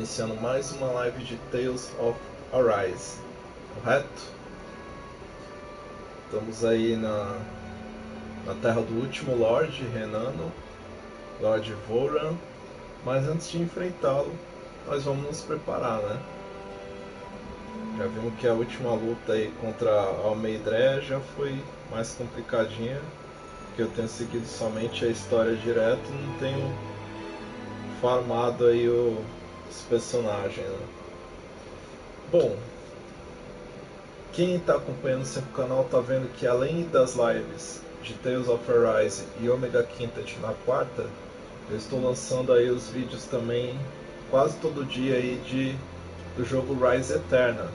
iniciando mais uma live de Tales of Arise, correto? Estamos aí na terra do último Lorde Renano, Lorde Vholran, mas antes de enfrentá-lo, nós vamos nos preparar, né? Já vimos que a última luta aí contra a Almeidré já foi mais complicadinha, porque eu tenho seguido somente a história direto, não tenho farmado aí os personagens, né? Bom, quem está acompanhando sempre o canal está vendo que além das lives de Tales of Arise e Omega Quintet na quarta, eu estou lançando aí os vídeos também quase todo dia aí do jogo Rise Eterna.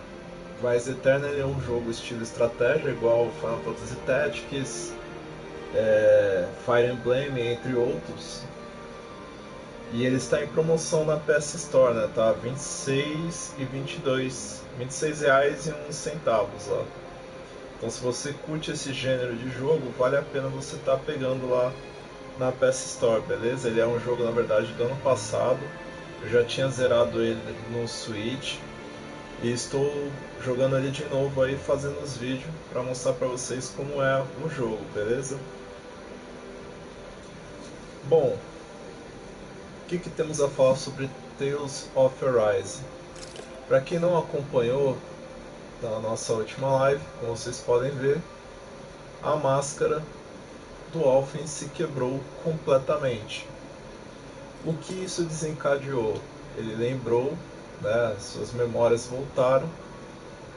Rise Eterna é um jogo estilo estratégia, igual Final Fantasy Tactics, Fire Emblem, entre outros. E ele está em promoção na PS Store, né? Tá 26 e 22, R$26 e uns centavos lá. Então, se você curte esse gênero de jogo, vale a pena você estar pegando lá na PS Store, beleza? Ele é um jogo, na verdade, do ano passado. Eu já tinha zerado ele no Switch e estou jogando ele de novo aí, fazendo os vídeos para mostrar para vocês como é o jogo, beleza? Bom, o que temos a falar sobre Tales of Arise? Para quem não acompanhou na nossa última live, como vocês podem ver, a máscara do Alphen se quebrou completamente. O que isso desencadeou? Ele lembrou, né, suas memórias voltaram,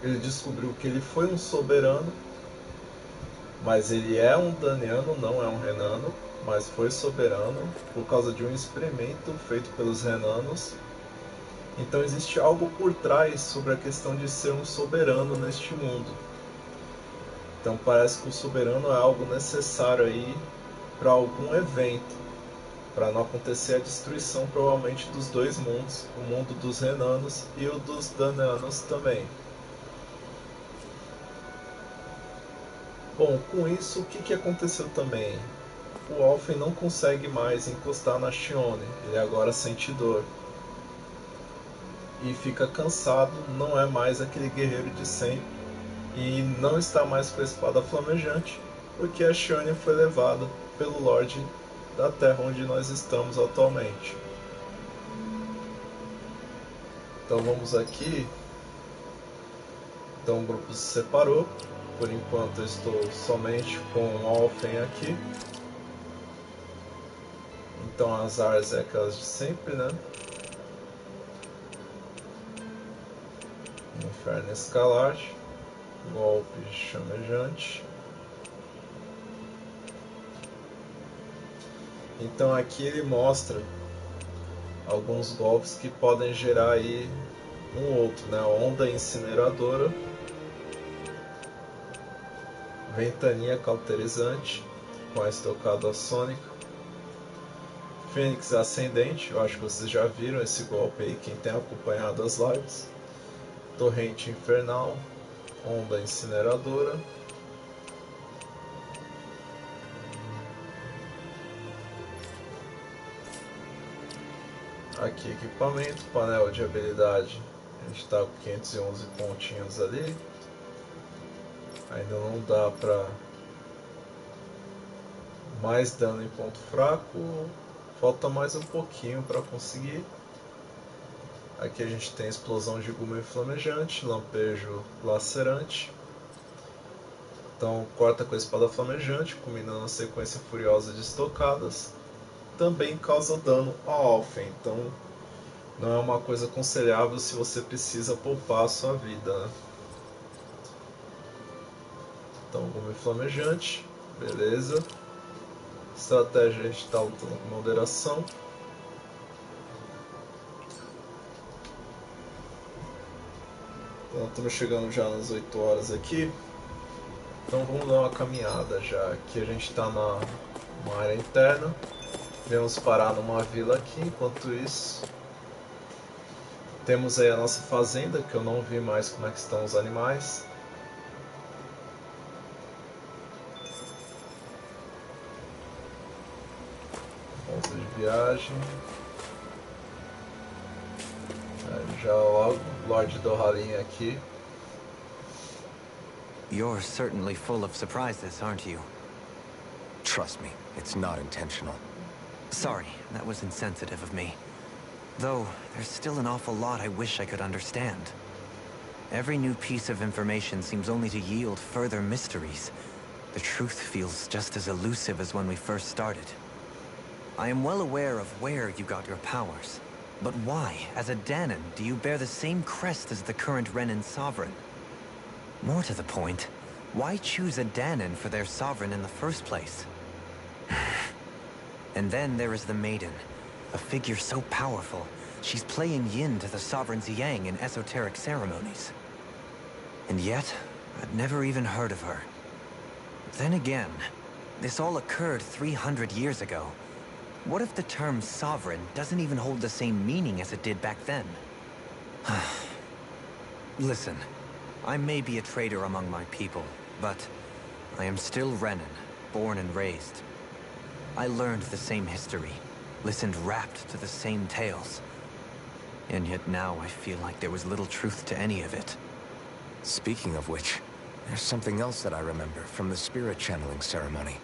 ele descobriu que ele foi um soberano, mas ele é um Daniano, não é um Renano, mas foi soberano por causa de um experimento feito pelos Renanos. Então existe algo por trás sobre a questão de ser um soberano neste mundo. Então parece que o soberano é algo necessário aí para algum evento, para não acontecer a destruição provavelmente dos dois mundos, o mundo dos Renanos e o dos Dananos também. Bom, com isso o que aconteceu também? O Alphen não consegue mais encostar na Shione, ele agora sente dor. E fica cansado, não é mais aquele guerreiro de sempre, e não está mais com a espada flamejante, porque a Shione foi levada pelo Lorde da Terra onde nós estamos atualmente. Então vamos aqui. Então o grupo se separou. Por enquanto eu estou somente com o Alphen aqui. Então as áreas é aquelas de sempre, né? Inferno Escalate, golpe chamejante. Então aqui ele mostra alguns golpes que podem gerar aí um outro, né? Onda incineradora, ventania cauterizante com a estocada sônica, Fênix ascendente, eu acho que vocês já viram esse golpe aí, quem tem acompanhado as lives. Torrente infernal, onda incineradora, aqui equipamento, panel de habilidade, a gente está com 511 pontinhos ali, ainda não dá para mais dano em ponto fraco, falta mais um pouquinho para conseguir. Aqui a gente tem explosão de gume flamejante, lampejo lacerante. Então corta com a espada flamejante, combinando a sequência furiosa de estocadas. Também causa dano ao Alphen, então não é uma coisa aconselhável se você precisa poupar a sua vida, né? Então gume flamejante, beleza. Estratégia, a gente está lutando com moderação. Então estamos chegando já nas 8 horas aqui. Então vamos dar uma caminhada já. Aqui a gente está numa área interna. Viemos parar numa vila aqui. Enquanto isso, temos aí a nossa fazenda, que eu não vi mais como é que estão os animais. Bolsa de viagem. Já logo, Lorde Vholran aqui. You're certainly full of surprises, aren't you? Trust me, it's not intentional. Sorry, that was insensitive of me. Though, there's still an awful lot I wish I could understand. Every new piece of information seems only to yield further mysteries. The truth feels just as elusive as when we first started. I am well aware of where you got your powers. But why, as a Dahnan, do you bear the same crest as the current Renan sovereign? More to the point, why choose a Dahnan for their sovereign in the first place? And then there is the Maiden, a figure so powerful, she's playing yin to the sovereign's yang in esoteric ceremonies. And yet, I'd never even heard of her. Then again, this all occurred 300 years ago. What if the term sovereign doesn't even hold the same meaning as it did back then? Listen, I may be a traitor among my people, but I am still Renan, born and raised. I learned the same history, listened rapt to the same tales. And yet now I feel like there was little truth to any of it. Speaking of which, there's something else that I remember from the spirit channeling ceremony.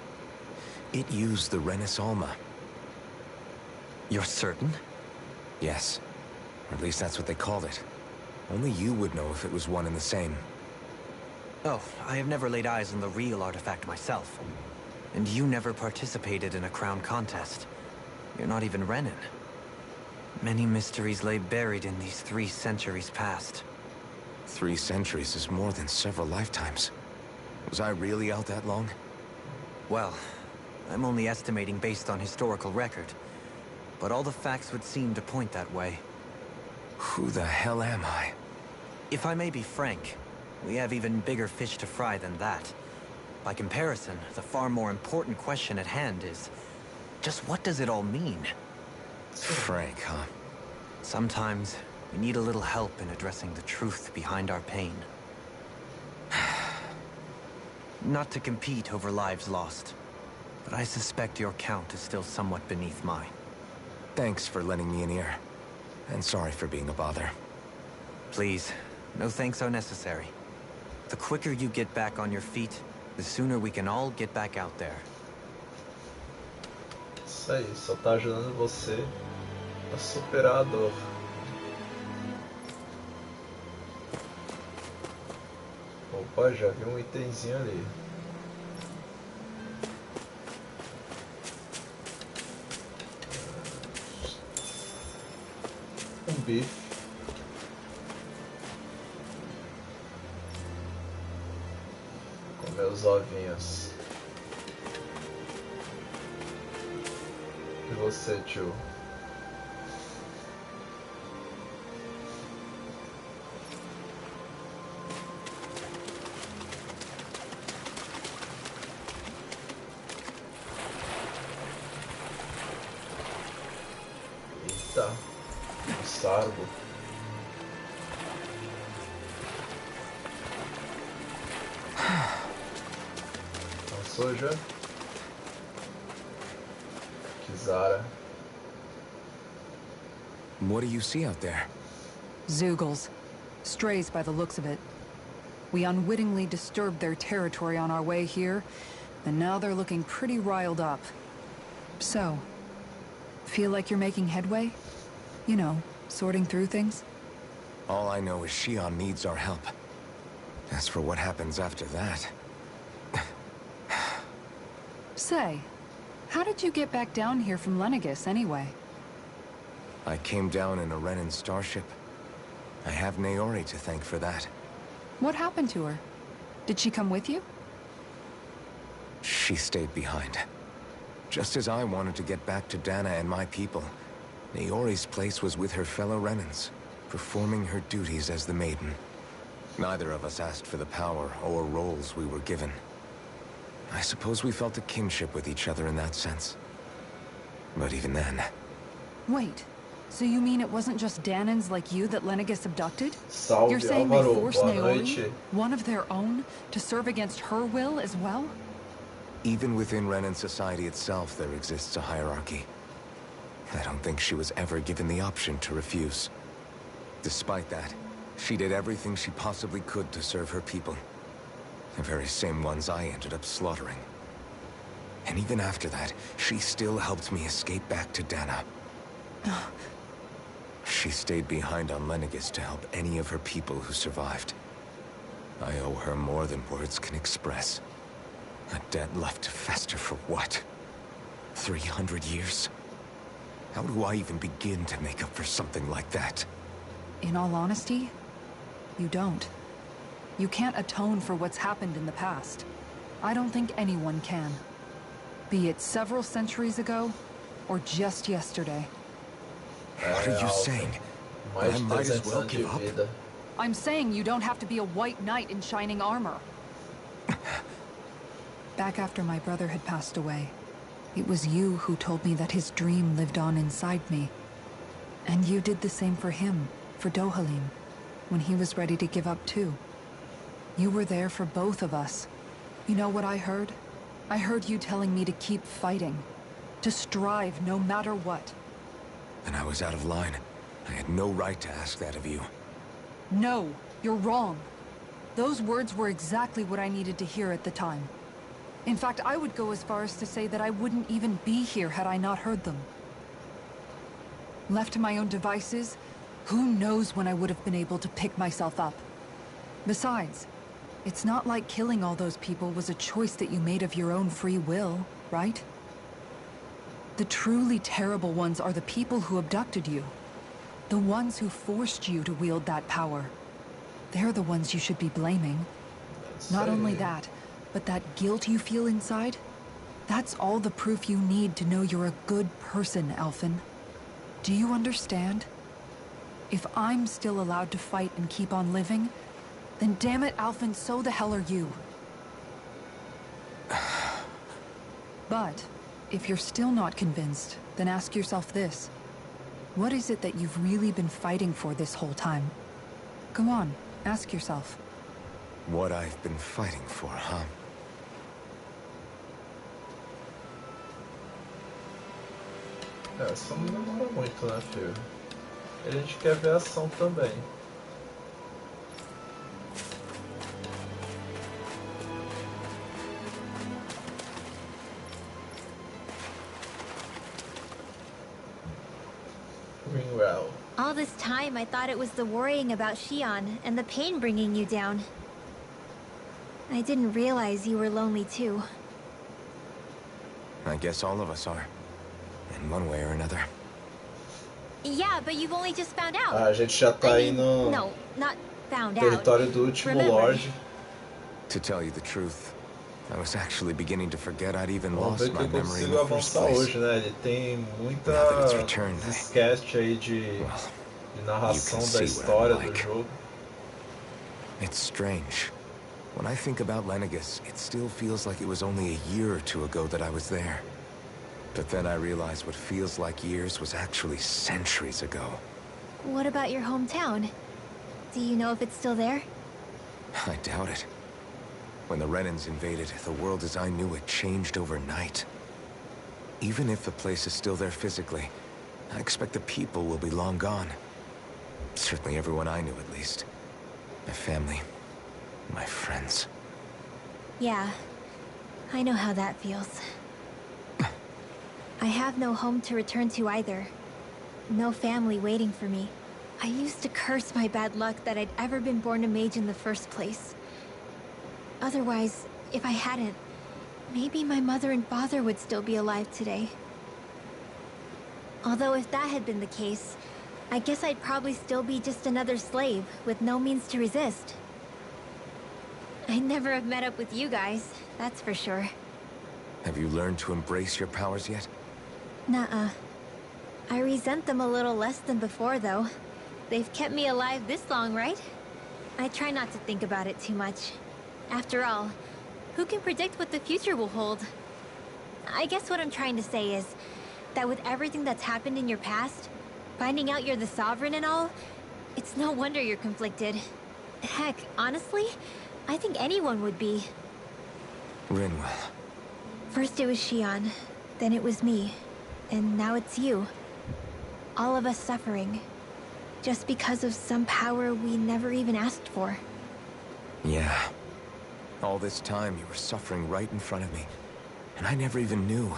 It used the Renis Alma. You're certain? Yes. Or at least that's what they called it. Only you would know if it was one and the same. Oh, I have never laid eyes on the real artifact myself. And you never participated in a crown contest. You're not even Renan. Many mysteries lay buried in these 3 centuries past. 3 centuries is more than several lifetimes. Was I really out that long? Well, I'm only estimating based on historical record. But all the facts would seem to point that way. Who the hell am I? If I may be frank, we have even bigger fish to fry than that. By comparison, the far more important question at hand is, just what does it all mean? Frank, huh? Sometimes, we need a little help in addressing the truth behind our pain. Not to compete over lives lost, but I suspect your count is still somewhat beneath mine. Thanks for lending me an ear. And sorry for being a bother. Please, no thanks are necessary. The quicker you get back on your feet, the sooner we can all get back out there. Isso aí, só tá ajudando você a superar a dor. Opa, já vi um itemzinho ali. Um bife. Com meus ovinhos. E você, tio? Eita, um sargo. Cansou já? Kizara. What do you see out there? Zeugles. Strays by the looks of it. We unwittingly disturbed their territory on our way here, and now they're looking pretty riled up. So, feel like you're making headway? You know, sorting through things? All I know is Shion needs our help. As for what happens after that... Say, how did you get back down here from Lenegis, anyway? I came down in a Renan starship. I have Naori to thank for that. What happened to her? Did she come with you? She stayed behind. Just as I wanted to get back to Dana and my people, Naori's place was with her fellow Renans, performing her duties as the Maiden. Neither of us asked for the power or roles we were given. I suppose we felt a kinship with each other in that sense. But even then... Wait, so you mean it wasn't just Dahnans like you that Lenegis abducted? Salve, You're saying they Álvaro. forced Boa Naori, noite. one of their own, to serve against her will as well? Even within Renan society itself, there exists a hierarchy. I don't think she was ever given the option to refuse. Despite that, she did everything she possibly could to serve her people. The very same ones I ended up slaughtering. And even after that, she still helped me escape back to Dana. She stayed behind on Lenegis to help any of her people who survived. I owe her more than words can express. A debt left to fester for what? 300 years? How do I even begin to make up for something like that? In all honesty, you don't. You can't atone for what's happened in the past. I don't think anyone can. Be it several centuries ago, or just yesterday. What are you saying? Mais I de might as 300 well anos de give up. vida. I'm saying you don't have to be a white knight in shining armor. Back after my brother had passed away, it was you who told me that his dream lived on inside me. And you did the same for him, for Dohalim, when he was ready to give up too. You were there for both of us. You know what I heard? I heard you telling me to keep fighting, to strive no matter what. Then I was out of line. I had no right to ask that of you. No, you're wrong. Those words were exactly what I needed to hear at the time. In fact, I would go as far as to say that I wouldn't even be here had I not heard them. Left to my own devices, who knows when I would have been able to pick myself up. Besides, it's not like killing all those people was a choice that you made of your own free will, right? The truly terrible ones are the people who abducted you. The ones who forced you to wield that power. They're the ones you should be blaming. Not only that, but that guilt you feel inside, that's all the proof you need to know you're a good person, Alphen. Do you understand? If I'm still allowed to fight and keep on living, then damn it, Alphen, so the hell are you. But, if you're still not convinced, then ask yourself this. What is it that you've really been fighting for this whole time? Go on, ask yourself. What I've been fighting for, huh? É, só não demora muito, né, filho? A gente quer ver ação também. Ringwell. All this time, I thought it was the worrying about Shion and the pain bringing you down. I didn't realize you were lonely too. I guess all of us are. In one way or another. Yeah, but you've only just found out. A gente já tá aí no No, not found out. território do último Remember. Lorde. To tell you the truth, I was actually beginning to forget I'd even Vamos ver lost que my eu memory in consigo the first avançar place. hoje, né? Ele tem muita Now that it's returned, sketch aí de narração you da can see história what I'm do like. jogo. It's strange. When I think about Lenegis, it still feels like it was only a year or two ago that I was there. But then I realized what feels like years was actually centuries ago. What about your hometown? Do you know if it's still there? I doubt it. When the Renans invaded, the world as I knew it changed overnight. Even if the place is still there physically, I expect the people will be long gone. Certainly everyone I knew, at least. My family, my friends. Yeah, I know how that feels. I have no home to return to either. No family waiting for me. I used to curse my bad luck that I'd ever been born a mage in the first place. Otherwise, if I hadn't, maybe my mother and father would still be alive today. Although if that had been the case, I guess I'd probably still be just another slave with no means to resist. I'd never have met up with you guys, that's for sure. Have you learned to embrace your powers yet? Nuh-uh. I resent them a little less than before, though. They've kept me alive this long, right? I try not to think about it too much. After all, who can predict what the future will hold? I guess what I'm trying to say is that with everything that's happened in your past, finding out you're the Sovereign and all, it's no wonder you're conflicted. Heck, honestly, I think anyone would be. Rinwell. First it was Shion, then it was me, and now it's you. All of us suffering. just because of some power we never even asked for. Yeah. All this time you were suffering right in front of me, and I never even knew.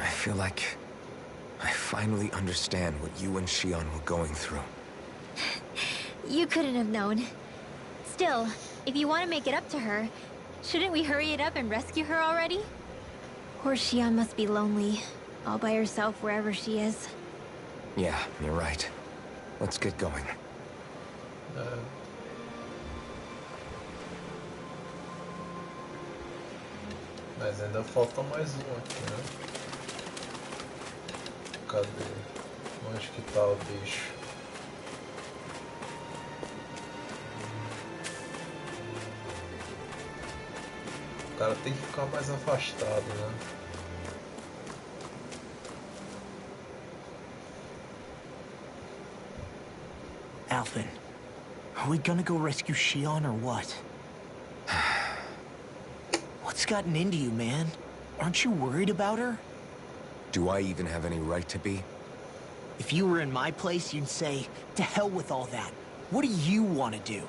I feel like I finally understand what you and Shion were going through. You couldn't have known. Still, if you want to make it up to her, shouldn't we hurry it up and rescue her already? Poor Shion must be lonely, all by herself wherever she is. Yeah, you're right. Let's get going. Mas ainda falta mais um aqui, né? Cadê? Onde que tá o bicho? O cara tem que ficar mais afastado, né? Alphen, are we gonna go rescue Shion or what? What's gotten into you, man? Aren't you worried about her? Do I even have any right to be? If you were in my place, you'd say, to hell with all that. What do you want to do?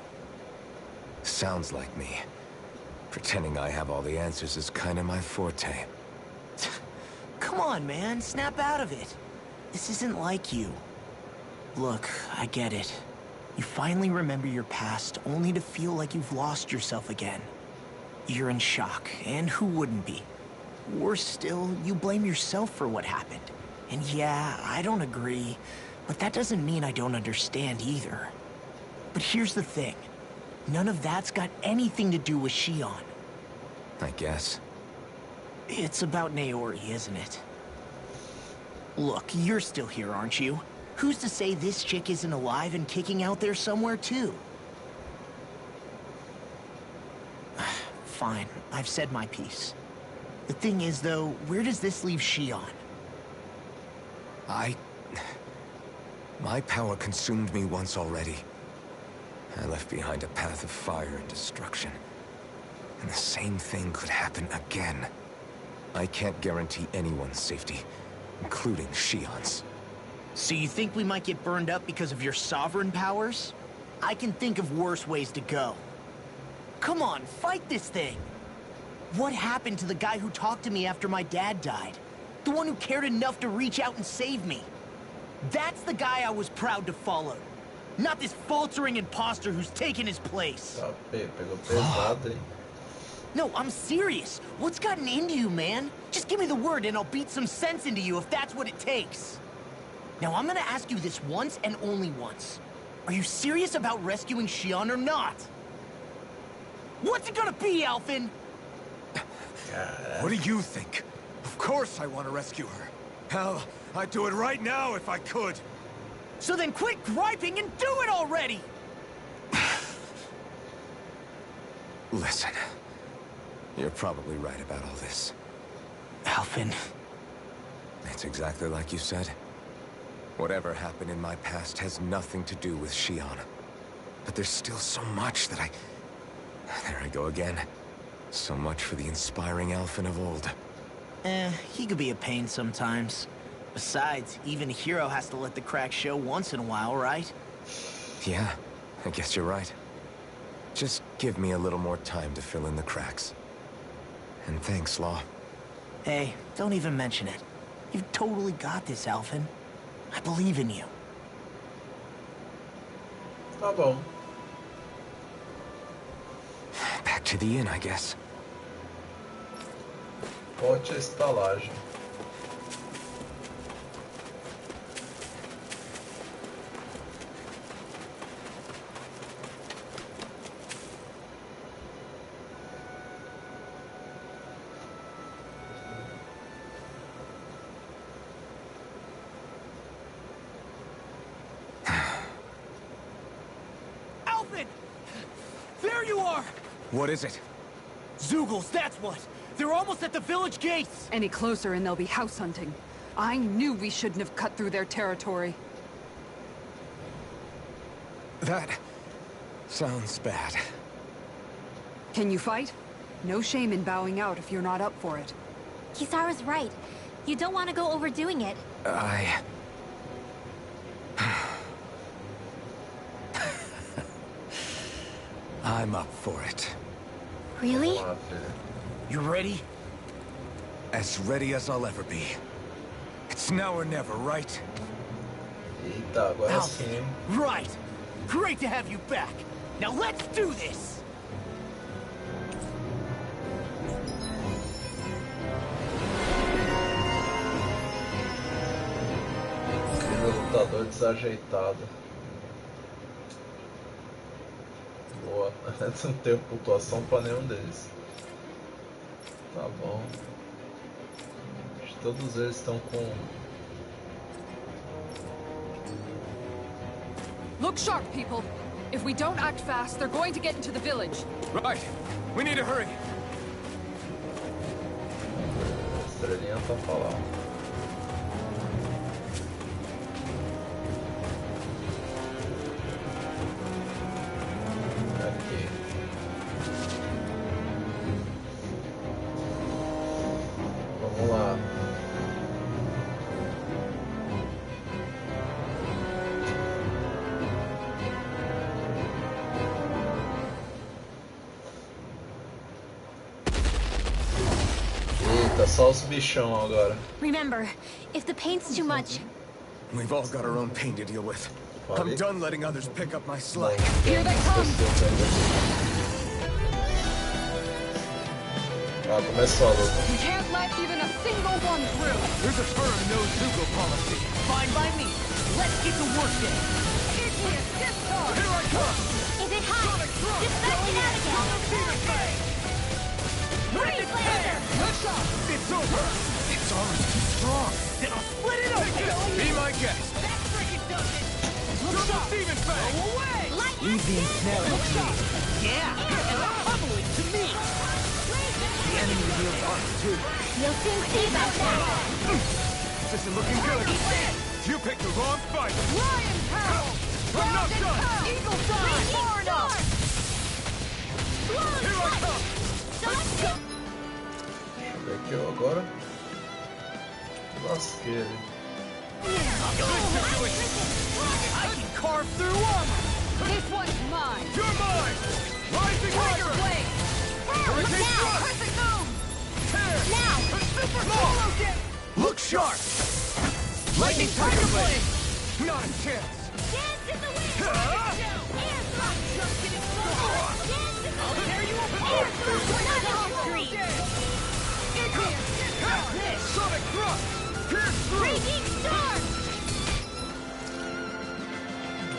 Sounds like me. Pretending I have all the answers is kind of my forte. Come on, man. Snap out of it. This isn't like you. Look, I get it. You finally remember your past, only to feel like you've lost yourself again. You're in shock, and who wouldn't be? Worse still, you blame yourself for what happened. And yeah, I don't agree, but that doesn't mean I don't understand either. But here's the thing. None of that's got anything to do with Shion. I guess. It's about Naori, isn't it? Look, you're still here, aren't you? Who's to say this chick isn't alive and kicking out there somewhere, too? Fine, I've said my piece. The thing is, though, where does this leave Shion? My power consumed me once already. I left behind a path of fire and destruction. And the same thing could happen again. I can't guarantee anyone's safety, including Shion's. So you think we might get burned up because of your sovereign powers? I can think of worse ways to go. Come on, fight this thing! What happened to the guy who talked to me after my dad died? The one who cared enough to reach out and save me? That's the guy I was proud to follow. Not this faltering imposter who's taken his place. Pegou pesado, hein? No, I'm serious. What's gotten into you, man? Just give me the word and I'll beat some sense into you if that's what it takes. Now, I'm gonna ask you this once and only once. Are you serious about rescuing Shion or not? What's it gonna be, Alphen? What do you think? Of course I want to rescue her. Hell, I'd do it right now if I could. So then quit griping and do it already! Listen, you're probably right about all this. Alphen. It's exactly like you said. Whatever happened in my past has nothing to do with Shion. But there's still so much that There I go again. So much for the inspiring Alphen of old. He could be a pain sometimes. Besides, even a hero has to let the cracks show once in a while, right? Yeah, I guess you're right. Just give me a little more time to fill in the cracks. And thanks, Law. Hey, don't even mention it. You've totally got this, Alphen. I believe in you. Tá bom. Back to the inn, I guess. Volte à estalagem. Alphen! There you are! What is it? Zeugles, that's what! They're almost at the village gates! Any closer and they'll be house hunting. I knew we shouldn't have cut through their territory. That sounds bad. Can you fight? No shame in bowing out if you're not up for it. Kisara's right. You don't want to go overdoing it. I'm up for it. Really? Vamos lá, filha. You ready? As ready as I'll ever be. It's now or never, right? Eita, agora Alfred, sim, hein? right. Great to have you back. Now let's do this. Aquele lutador desajeitado. Boa. Não tenho pontuação pra nenhum deles. Tá bom. Acho que todos eles estão com... Look sharp, people. If we don't act fast, they're going to get into the village. Right. We need to hurry. A estrelinha tá falando. Aqui. Vamos lá. Eita, só os bichão agora. Remember, if the paint's too much, We've all got our own pain to deal with. I'm done letting others pick up my slack. Here they come. Ah, começou a luta. We can't let even a single one through. There's a firm no-Zugo policy. Fine by me. Let's get to work then. Igneous, discharge! Here I come. is it hot? Just let it out again. Freeze, laser! It's over! It's already too strong. Then I'll split it open. Be my guest. That freaking does it. Turbo Demon Fang! Go away. Lightning! Leave the ensnaring to me. Yeah, and the pummeling to me. The enemy reveals us too. You'll soon see about that. This isn't looking good. You picked the wrong fight. Lion Pound! I'm not done. Eagle Dive! Far enough! Here I come. Deixa eu ver aqui ó, agora. Lasquei ele. I can carve through armor. This one's mine! You're mine. Rising Tiger Rider. Blade! Hurricane now. Strike. Crescent Moon! Tear. Now! Super Solo Dip! Look sharp. Lightning Tiger Blade. Not a chance. Dance in the wind! Air thrust! Dance in the wind! There you Air thrust! Not all three! Sonic thrust. Pierce through. Raging storm!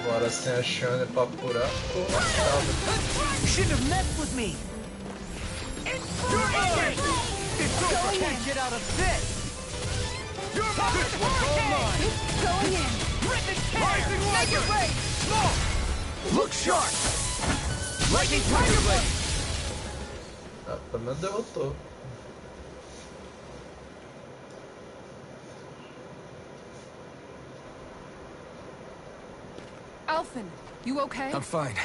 Agora sem a Shane pra curar, ficou lascado. You shouldn't have messed with me. You're mine. It's over. Can't get out of this. You're mine. This one's all mine. Going in! Rip and tear. Rising Make Rider. it rain! Small. Look sharp. Lightning Tiger Blade. Ah, pelo menos derrotou. Alphen, you okay? I'm fine.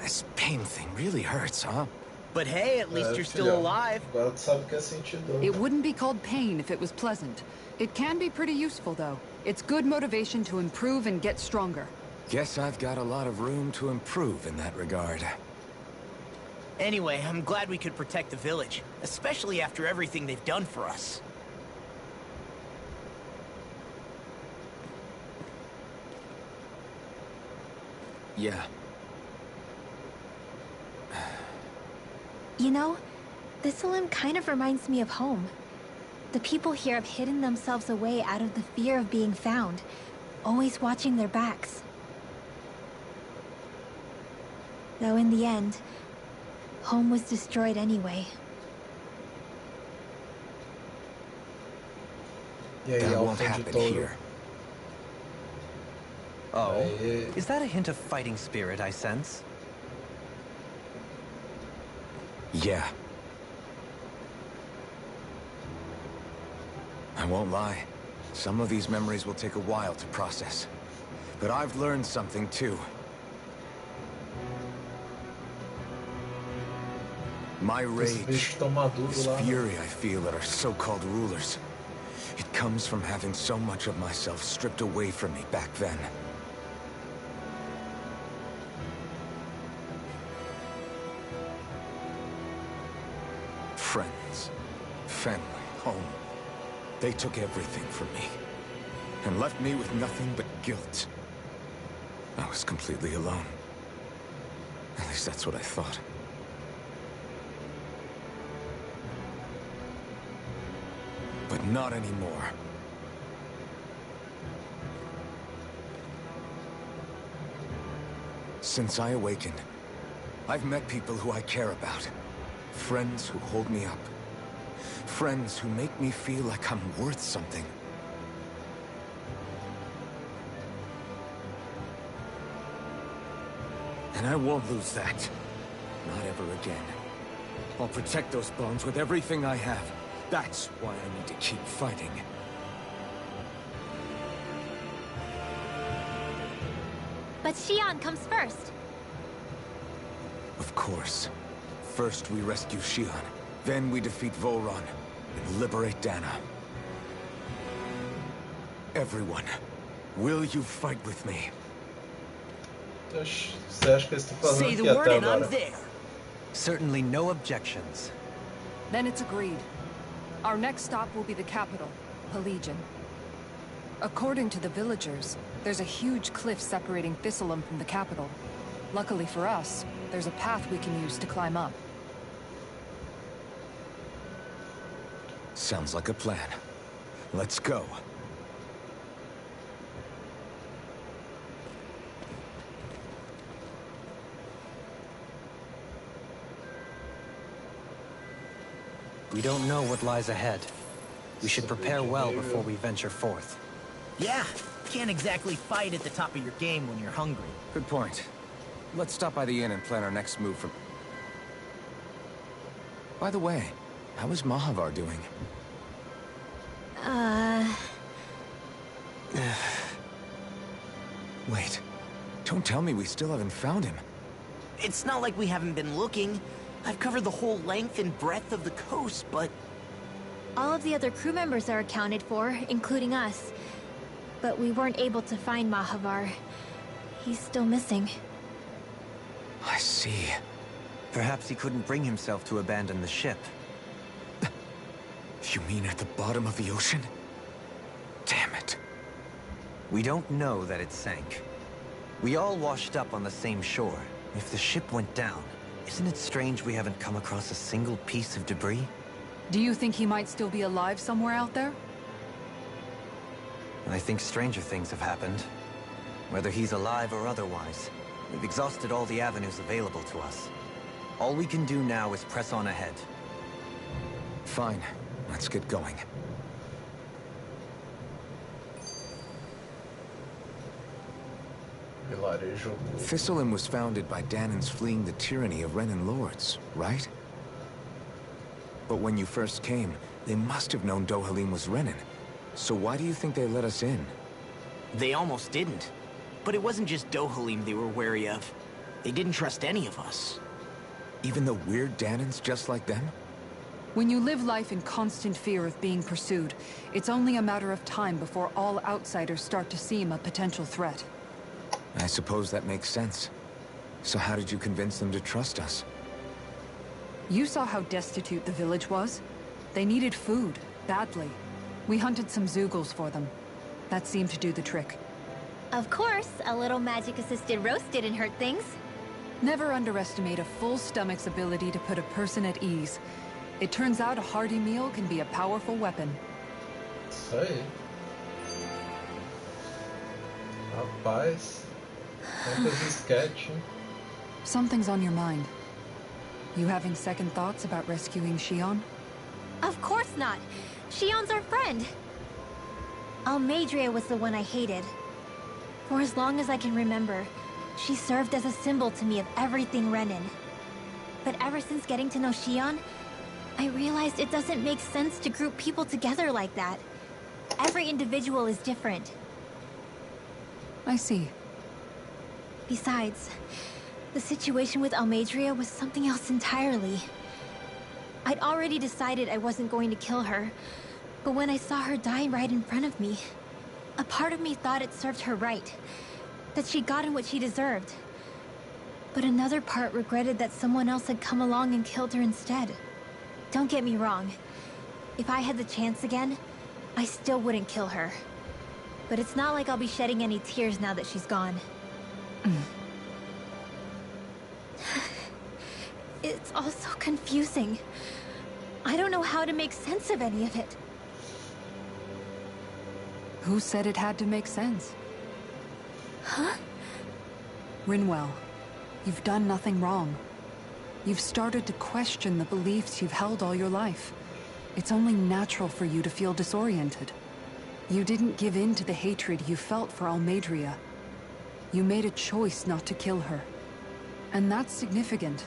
This pain thing really hurts, huh? But hey, at least you're still filhão, alive. Agora tu sabe o que é sentir dor. It wouldn't be called pain if it was pleasant. It can be pretty useful, though. It's good motivation to improve and get stronger. Guess I've got a lot of room to improve in that regard. Anyway, I'm glad we could protect the village, especially after everything they've done for us. Yeah. You know, this limb kind of reminds me of home. The people here have hidden themselves away out of the fear of being found, always watching their backs. Though in the end, home was destroyed anyway. E aí, That Alphen won't de happen touro. here. Oh, Aí, is that a hint of fighting spirit I sense? Yeah. I won't lie. Some of these memories will take a while to process. But I've learned something too. My os rage, bichos estão maduros this lá. né? fury I feel at our so-called rulers, it comes from having so much of myself stripped away from me back then. Friends, family, home. They took everything from me, and left me with nothing but guilt. I was completely alone. At least that's what I thought. But not anymore. Since I awakened, I've met people who I care about. Friends who hold me up. Friends who make me feel like I'm worth something. And I won't lose that. Not ever again. I'll protect those bones with everything I have. That's why I need to keep fighting. But Xion comes first. Of course. First we rescue Xion, then we defeat Vholran, and liberate Dana. Everyone, will you fight with me? Você acha que eles estão fazendo Say aqui the word até and I'm agora? there. Certainly no objections. Then it's agreed. Our next stop will be the capital, Pelegion. According to the villagers, there's a huge cliff separating Thistleum from the capital. Luckily for us, there's a path we can use to climb up. Sounds like a plan. Let's go. We don't know what lies ahead. We should prepare well before we venture forth. Yeah, can't exactly fight at the top of your game when you're hungry. Good point. Let's stop by the inn and plan our next move from... By the way, how is Mahavar doing? Wait. Don't tell me we still haven't found him. It's not like we haven't been looking. I've covered the whole length and breadth of the coast, but... All of the other crew members are accounted for, including us. But we weren't able to find Mahavar. He's still missing. I see. Perhaps he couldn't bring himself to abandon the ship. You mean at the bottom of the ocean? Damn it. We don't know that it sank. We all washed up on the same shore. If the ship went down, isn't it strange we haven't come across a single piece of debris? Do you think he might still be alive somewhere out there? I think stranger things have happened. Whether he's alive or otherwise, we've exhausted all the avenues available to us. All we can do now is press on ahead. Fine. Let's get going. Vilarejo. Thistleum was founded by Danans fleeing the tyranny of Renan lords, right? But when you first came, they must have known Dohalim was Renan. So why do you think they let us in? They almost didn't. But it wasn't just Dohalim they were wary of. They didn't trust any of us. Even the weird Danans just like them? When you live life in constant fear of being pursued, it's only a matter of time before all outsiders start to seem a potential threat. I suppose that makes sense. So how did you convince them to trust us? You saw how destitute the village was. They needed food, badly. We hunted some Zeugles for them. That seemed to do the trick. Of course, a little magic-assisted roast didn't hurt things. Never underestimate a full stomach's ability to put a person at ease. It turns out a hearty meal can be a powerful weapon. Isso aí. Rapaz. Quantas sketch, hein? Something's on your mind. You having second thoughts about rescuing Xion? Of course not. Xion's our friend. Almeidrea was the one I hated. For as long as I can remember, she served as a symbol to me of everything Renan. But ever since getting to know Xion, I realized it doesn't make sense to group people together like that. Every individual is different. I see. Besides, the situation with Almeidrea was something else entirely. I'd already decided I wasn't going to kill her, but when I saw her die right in front of me, a part of me thought it served her right, that she'd gotten what she deserved. But another part regretted that someone else had come along and killed her instead. Don't get me wrong. If I had the chance again, I still wouldn't kill her. But it's not like I'll be shedding any tears now that she's gone. It's all so confusing. I don't know how to make sense of any of it. Who said it had to make sense? Huh? Rinwell, you've done nothing wrong. You've started to question the beliefs you've held all your life. It's only natural for you to feel disoriented. You didn't give in to the hatred you felt for Almeidrea. You made a choice not to kill her. And that's significant,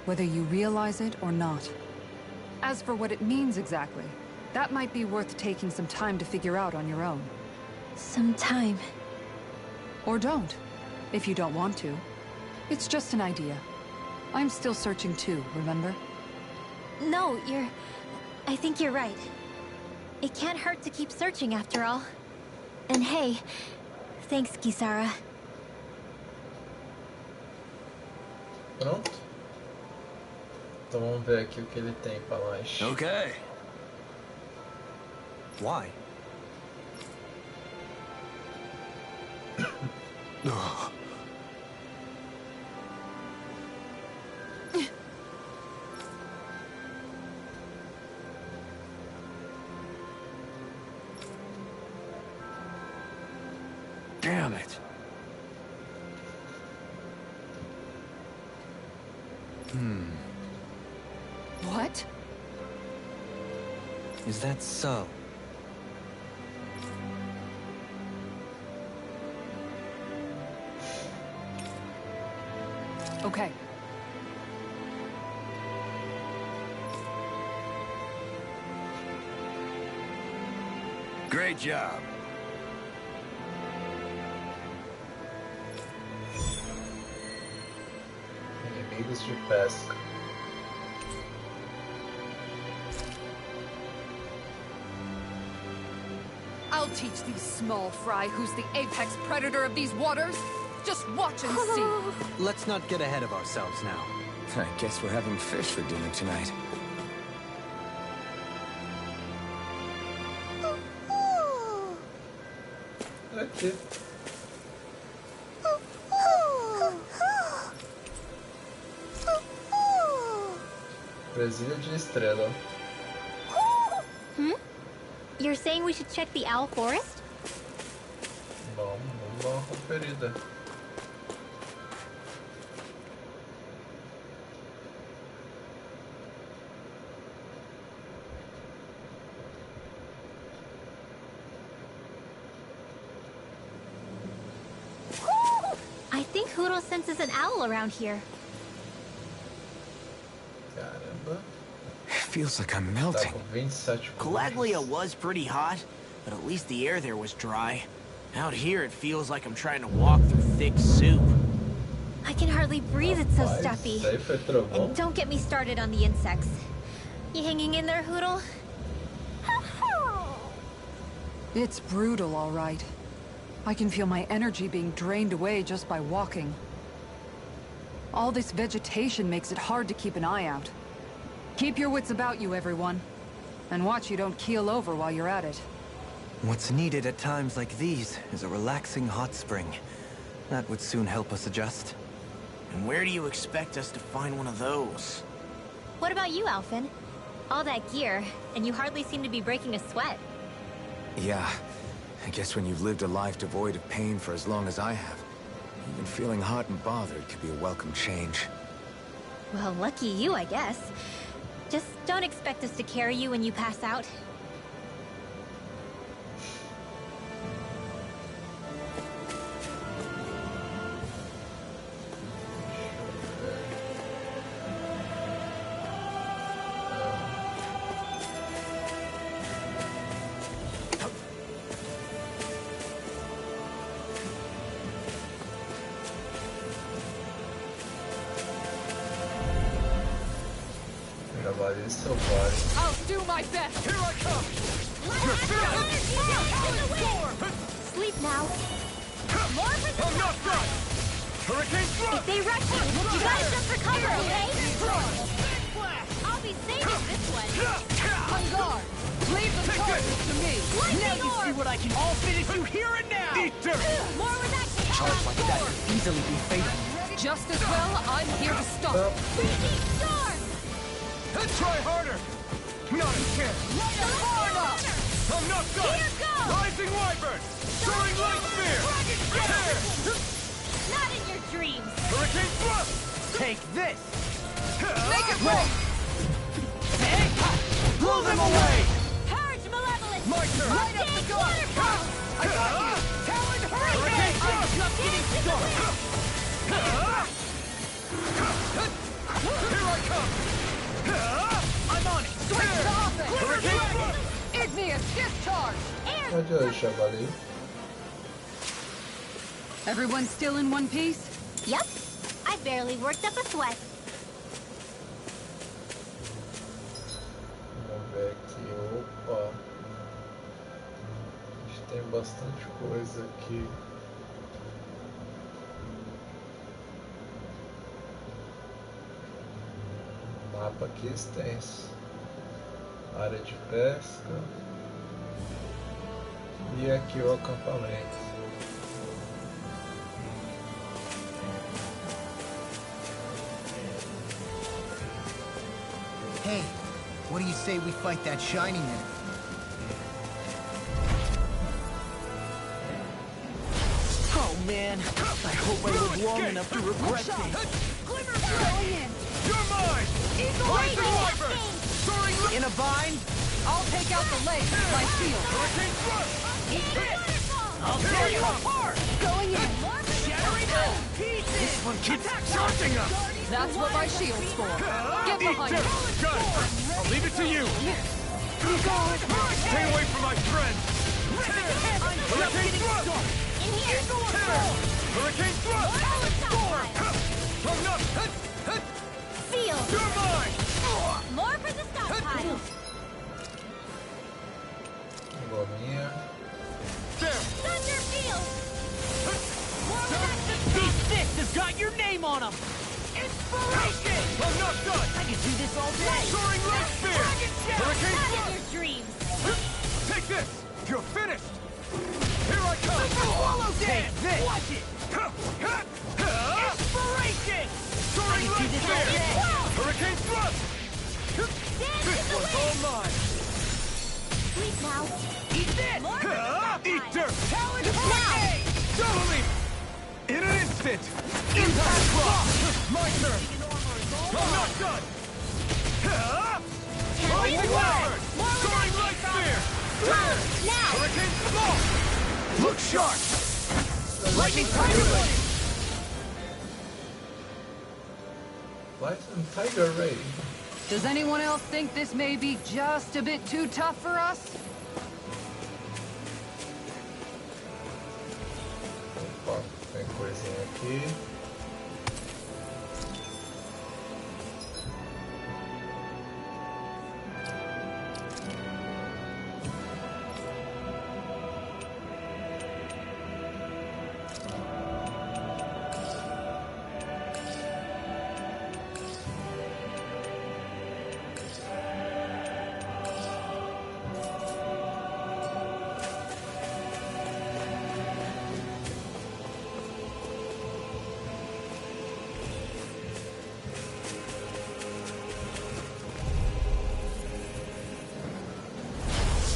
whether you realize it or not. As for what it means exactly, that might be worth taking some time to figure out on your own. Some time. Or don't, if you don't want to. It's just an idea. I'm still searching too, remember? No, I think you're right. It can't hurt to keep searching after all. And hey, thanks, Kisara. Pronto? Então vamos ver aqui o que ele tem pra nós. Okay. Why? Damn it. What? Is that so? Okay. Great job. Inimigos de pesca. I'll teach these small fry who's the apex predator of these waters. Just watch and see. Let's not get ahead of ourselves now. I guess we're having fish for dinner tonight. Aqui. Presilha de estrela. You're saying we should check the owl forest? Vamos dar uma conferida. I think Hoodle senses an owl around here. Caramba. Feels like I'm Tá melting. com 27 Calaglia was pretty hot, but at least the air there was dry. Out here, it feels like I'm trying to walk through thick soup. I can hardly breathe, it's so Rapaz, stuffy. isso aí foi trovão? And don't get me started on the insects. You hanging in there, Hoodle? It's brutal, all right. I can feel my energy being drained away just by walking. All this vegetation makes it hard to keep an eye out. Keep your wits about you, everyone. And watch you don't keel over while you're at it. What's needed at times like these is a relaxing hot spring. That would soon help us adjust. And where do you expect us to find one of those? What about you, Alphen? All that gear, and you hardly seem to be breaking a sweat. Yeah, I guess when you've lived a life devoid of pain for as long as I have, even feeling hot and bothered could be a welcome change. Well, lucky you, I guess. Just don't expect us to carry you when you pass out. Trabalhei selvagem. I'll do my best. Here I come! Sleep now. More for the I'm not done! Hurricane If they rush you, you gotta jump for cover, okay? I'll be saving this one. On guard! Leave the target to me! Now you see what I can all finish you here and now! Eat dirt! More where that came Charge from. like that could easily be fatal. Just as well, I'm here to stop it. Raging storm. Try harder! Not a chance! I'm not done! Here goes. Rising Wyvern! Soaring Light Spear! Tear! Not in your dreams. Hurricane Thrust! Take this! Make it rain! Blow them away! Purge malevolence. My turn! Light up the dark! I got you! Talon Hurricane Hurricane! Thrust! I'm just getting started! Here I come! I'm on it! Switch to offense! Hurricane Thrust! Igneous discharge! Cadê o Chavali? Everyone still in one piece? Yep. I barely worked up a sweat. Vamos ver aqui. Opa! A gente tem bastante coisa aqui. Mapa aqui extenso. Área de pesca. E aqui o acampamento. Hey, what do you say we fight that shiny man? Oh man, I hope I live long enough to regret this. Going in! You're mine! Rising Wyvern! Soaring Light! In a bind? I'll take out the legs with my shield. Hurricane Thrust! I'll tear you apart! Going in! Shattering to pieces! This one keeps charging us! That's what my shield's for. Get Eat behind dirt! me! Got it! I'll leave it to you! Stay away from my friend! Hurricane Thrust! In here. Hurricane Thrust! Thrown up! Feel. You're mine! More for the stockpile. Gominha. There! Thunder field. More where that came from. These fists have got your name on them! Inspiration! I'm not done! I can do this all day! Soaring Light Spear! Hurricane Not in Thrust! your dreams. Take this! You're finished! Here I come! Swallow Take this! Watch it! Inspiration! Soaring I can Light do this all Spear! day! Hurricane Thrust! Dance This in the one's all wind. mine! Sleep now. Eat this! More for the Eat stockpile. dirt! Talon Hurricane! Totally! In an instant! Impact Block! My turn! I'm not done! Rising Wyvern! Soaring Light Spear! Now. Hurricane Small! Look sharp! Lightning Tiger Blade! Light and Tiger Ray. Does anyone else think this may be just a bit too tough for us? Opa, tem coisinha aqui.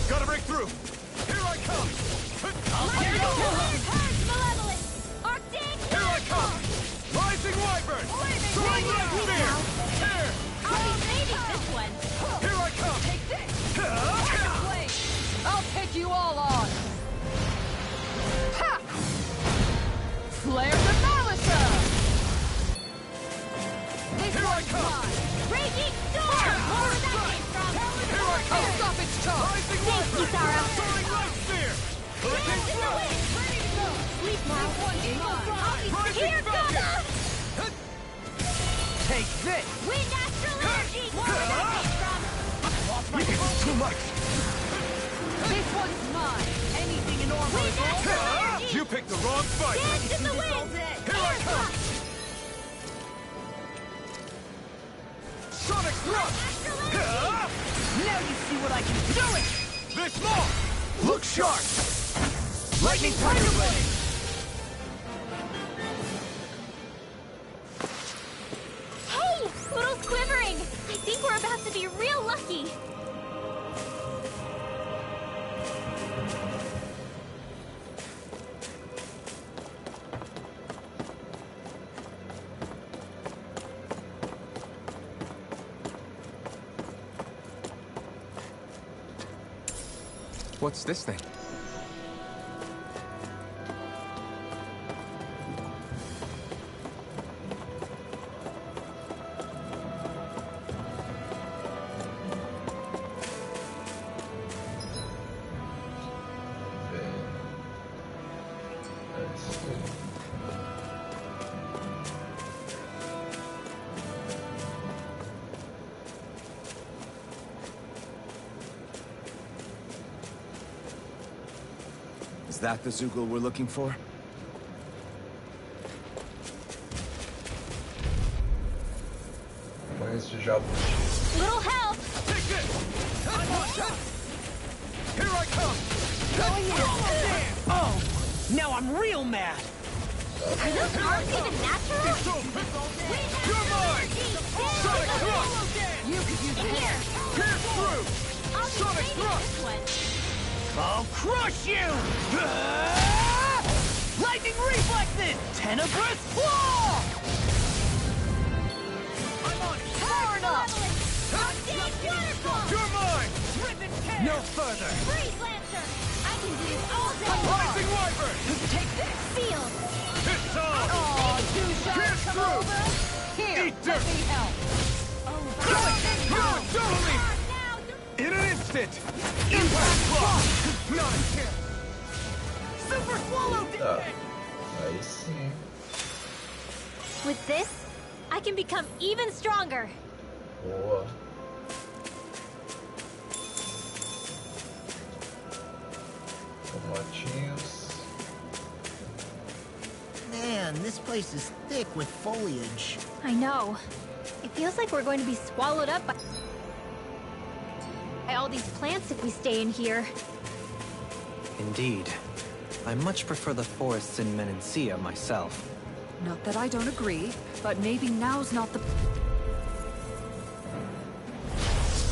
Gotta break through! Here I come! Purge malevolence. Arctic. Here I come! Rising Wyvern! Soaring Light Spear! Tear! I'll be saving this one. Here I come! I'll take you all on! Ha! Flare the Malisa! This Here I one's come. mine! Raging storm. More where that came from. Here I I'll come! stop its charge! Rising Thank you, Wyvern! Sarah. Soaring Light Spear! Hurricane Dance in the Thrust! wind. Ready to go. Sleep now. This one's mine! Rising Here Falcon! goes. Take this! Wind astral energy. More where that came from. Too much! This one's mine! Anything in armor Wind is all astral energy. You picked the wrong fight! Dance in the wind. Here I come! Sonic Thrust! Astral Do it! This more! Look sharp! Lightning Tiger Blade! Hey! Poodle's quivering! I think we're about to be real lucky! What's this thing? Is that the Zoogle we're looking for? Mas já Little help! Take this! I'm on top! Here I come! Going in! Oh! Now I'm real mad! Are those arms even natural? You're mine! Sonic Thrust! You could use here! Pierce through! I'll be Sonic training Thrust! this one! I'll crush you! Lightning reflexes! Tenebrous claw! I'm on it! Far enough! You're mine! No further! Freeze Lancer! I can do this all day! Rising Wyvern! Take this! Field! This time! Oh, Pierce through! Here, Eat dirt! help! Totally! In an instant! Impact block! Not a chance! Super swallow! tá. Aí sim. With this, I can become even stronger. Boa. Tomatinhos. Man, this place is thick with foliage. I know. It feels like we're going to be swallowed up by all these plants if we stay in here. Indeed. I much prefer the forests in Menancia myself. Not that I don't agree, but maybe now's not the...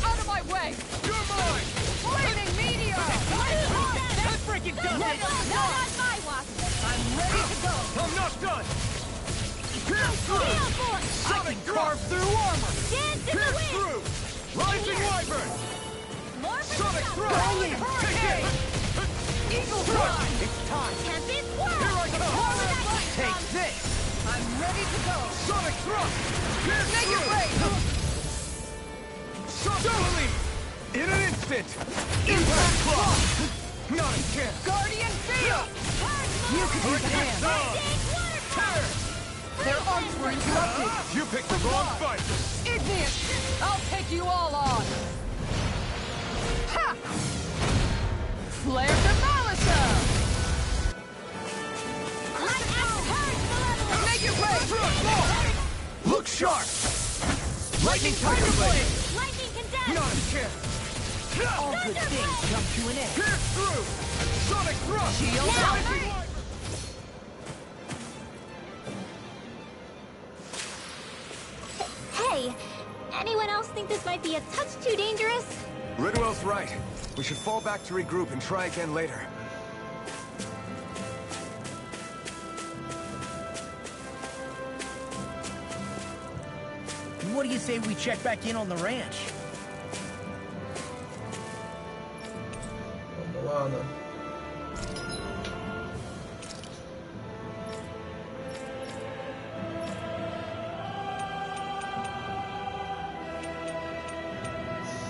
Out of my way! You're mine! Flaming meteor! That freaking does it! Not on my watch! I'm ready to go! I'm not done! Pierce through! I can carve through armor! Dance in the Pierce wind! through! Rising Wyvern! More Sonic for thrust! Take it! Eagle Thrust! fly! It's time! Tempest Swirl! Here I come! Take this! I'm ready to go! Sonic thrust! Pierce Make it through! rain! Totally! In an instant! Impact block! Not a chance! Guardian field! You can use a hand! Tear! Their arms were interrupted! You picked the wrong fight! Igneous! I'll take you all on! Ha! Flare Demolisher! Make it rain! Look sharp! Lightning Tiger Blade! Lightning condemned! Not a chance! All good things come to an end! Pierce through! Sonic thrust! Shield out! Hey! Anyone else think this might be a touch too dangerous? Ridwell's right. We should fall back to regroup and try again later. What do you say we check back in on the ranch? Vamos lá, né?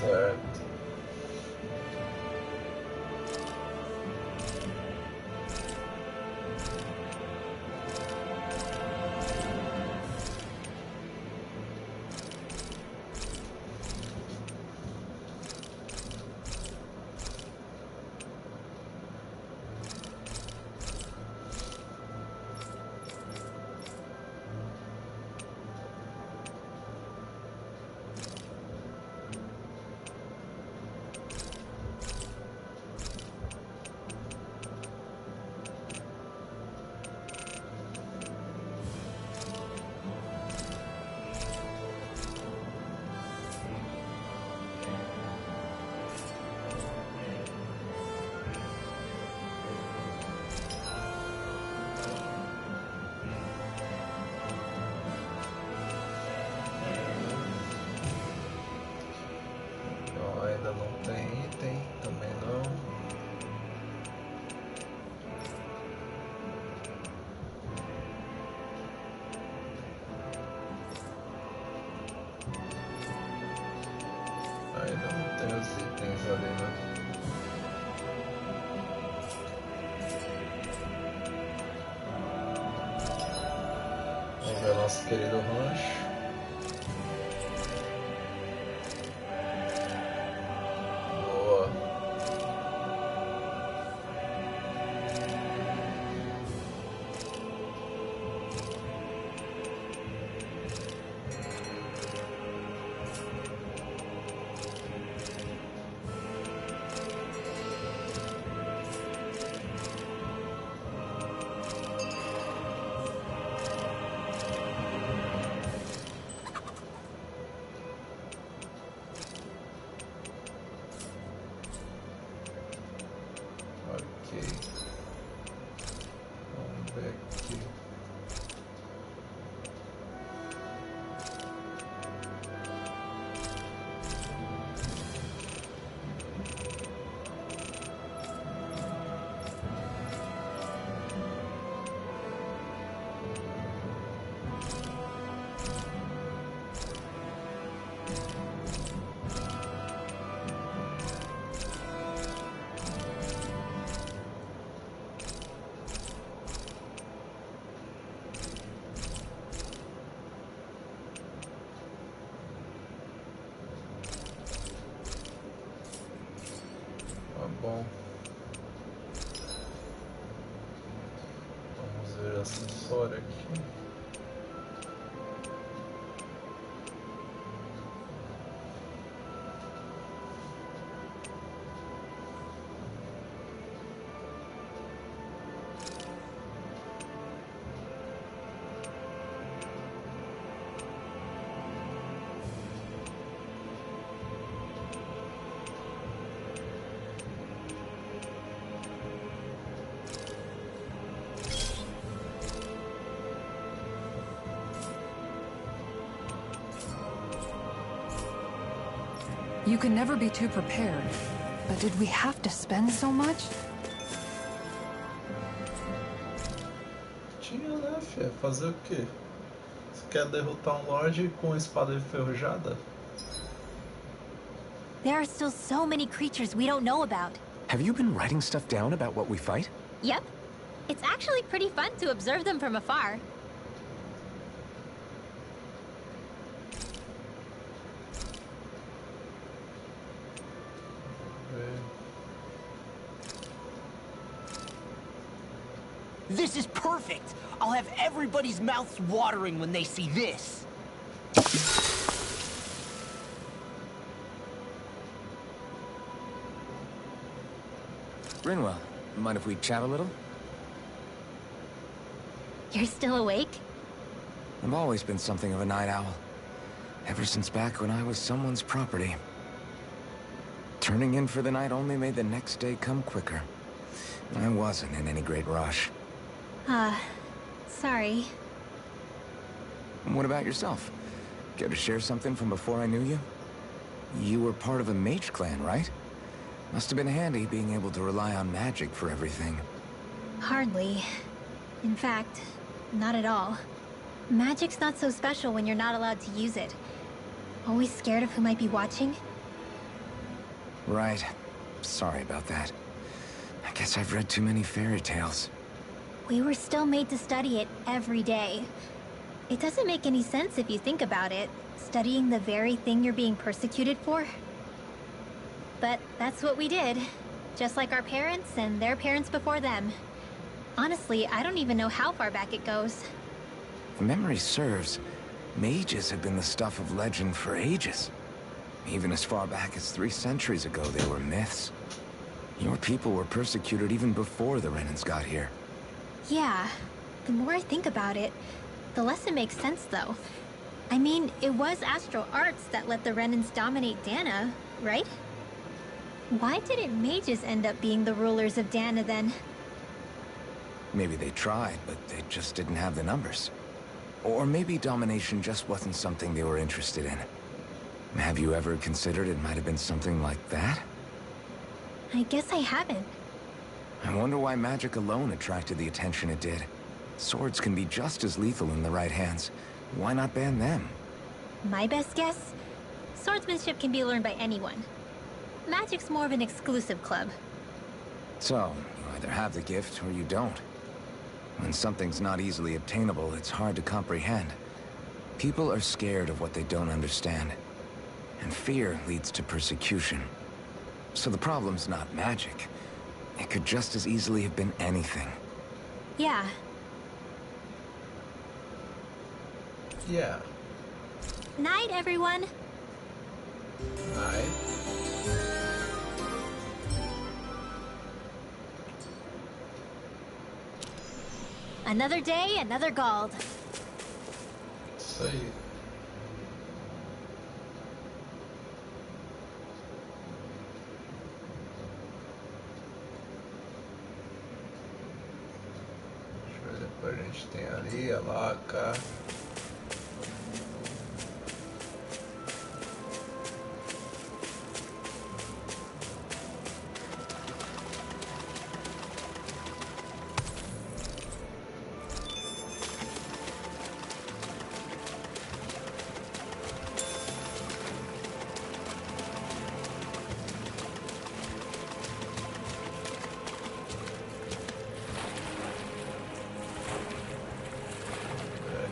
Certo. nosso querido rancho. Boa. Ok. Vamos ver aqui. Tá bom. Vamos ver acessório aqui. You can never be too prepared. But did we have to spend so much? Tinha, né, filha? Fazer o quê? Você quer derrotar um Lorde com espada enferrujada? There are still so many creatures we don't know about. Have you been writing stuff down about what we fight? Yep. It's actually pretty fun to observe them from afar. This is perfect! I'll have everybody's mouths watering when they see this. Rinwell, mind if we chat a little? You're still awake? I've always been something of a night owl. Ever since back when I was someone's property. Turning in for the night only made the next day come quicker. I wasn't in any great rush. Sorry. What about yourself? Care to share something from before I knew you? You were part of a mage clan, right? Must have been handy being able to rely on magic for everything. Hardly. In fact, not at all. Magic's not so special when you're not allowed to use it. Always scared of who might be watching? Right. Sorry about that. I guess I've read too many fairy tales. We were still made to study it every day. It doesn't make any sense if you think about it, studying the very thing you're being persecuted for. But that's what we did, just like our parents and their parents before them. Honestly, I don't even know how far back it goes. If memory serves, mages have been the stuff of legend for ages. Even as far back as 3 centuries ago, they were myths. Your people were persecuted even before the Renans got here. Yeah, the more I think about it, the less it makes sense though. I mean, it was astral arts that let the Renans dominate Dana, right? Why didn't mages end up being the rulers of Dana then? Maybe they tried, but they just didn't have the numbers. Or maybe domination just wasn't something they were interested in. Have you ever considered it might have been something like that? I guess I haven't. I wonder why magic alone attracted the attention it did. Swords can be just as lethal in the right hands. Why not ban them? My best guess? Swordsmanship can be learned by anyone. Magic's more of an exclusive club. So, you either have the gift or you don't. When something's not easily obtainable, it's hard to comprehend. People are scared of what they don't understand. And fear leads to persecution. So the problem's not magic. It could just as easily have been anything. Yeah. Yeah. Night, everyone. Night. Another day, another Gald. Isso aí. Deixa eu ver, depois a gente tem ali a laca.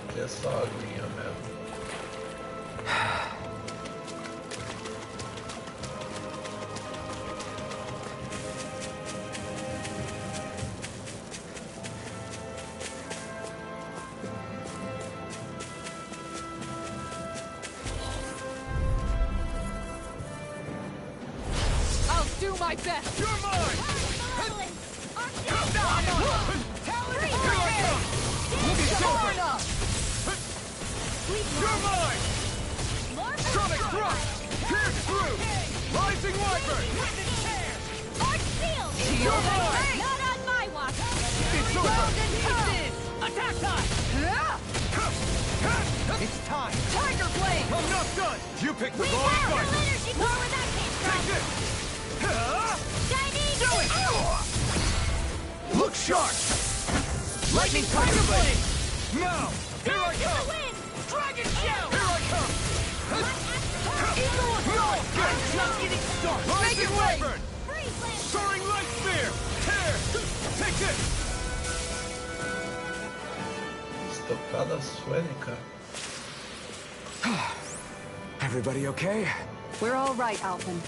Aqui é só aguinha mesmo. I'll do my best! You're mine! Come down! Look at Vholran! You're mine! Sonic thrust! Pierce through! Rising wyvern! You're mine! Not on my watch! It's over! Attack time! It's time! Tiger Blade! I'm not done! You pick the We wrong have fight! the energy core where that came from! Take this! Chinese! Do it! Look sharp! Lightning Tiger Blade! Now! Here I come! Dragon Shell! Here I come! Eagle Assault! Good! Just getting started! Rising wyvern! Freeze Lance! Soaring light spear! Tear! Take this! Estocada suénica. Everybody okay? We're all right, Alpin.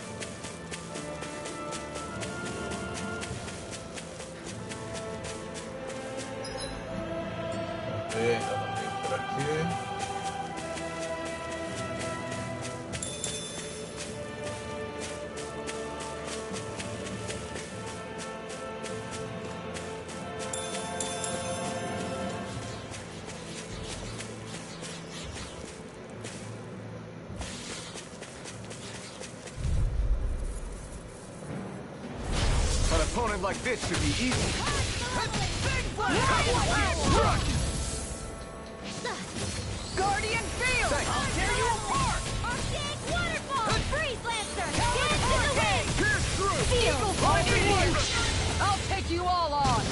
Vamos ver, ainda não vem por aqui. An opponent like this should be easy. Guardian Field! I'll tear you apart! Archaic Waterfall! Freeze Lancer! Dance in the wind! Pierce through! Eagle Lightning Fire! wyvern! I'll take you all on!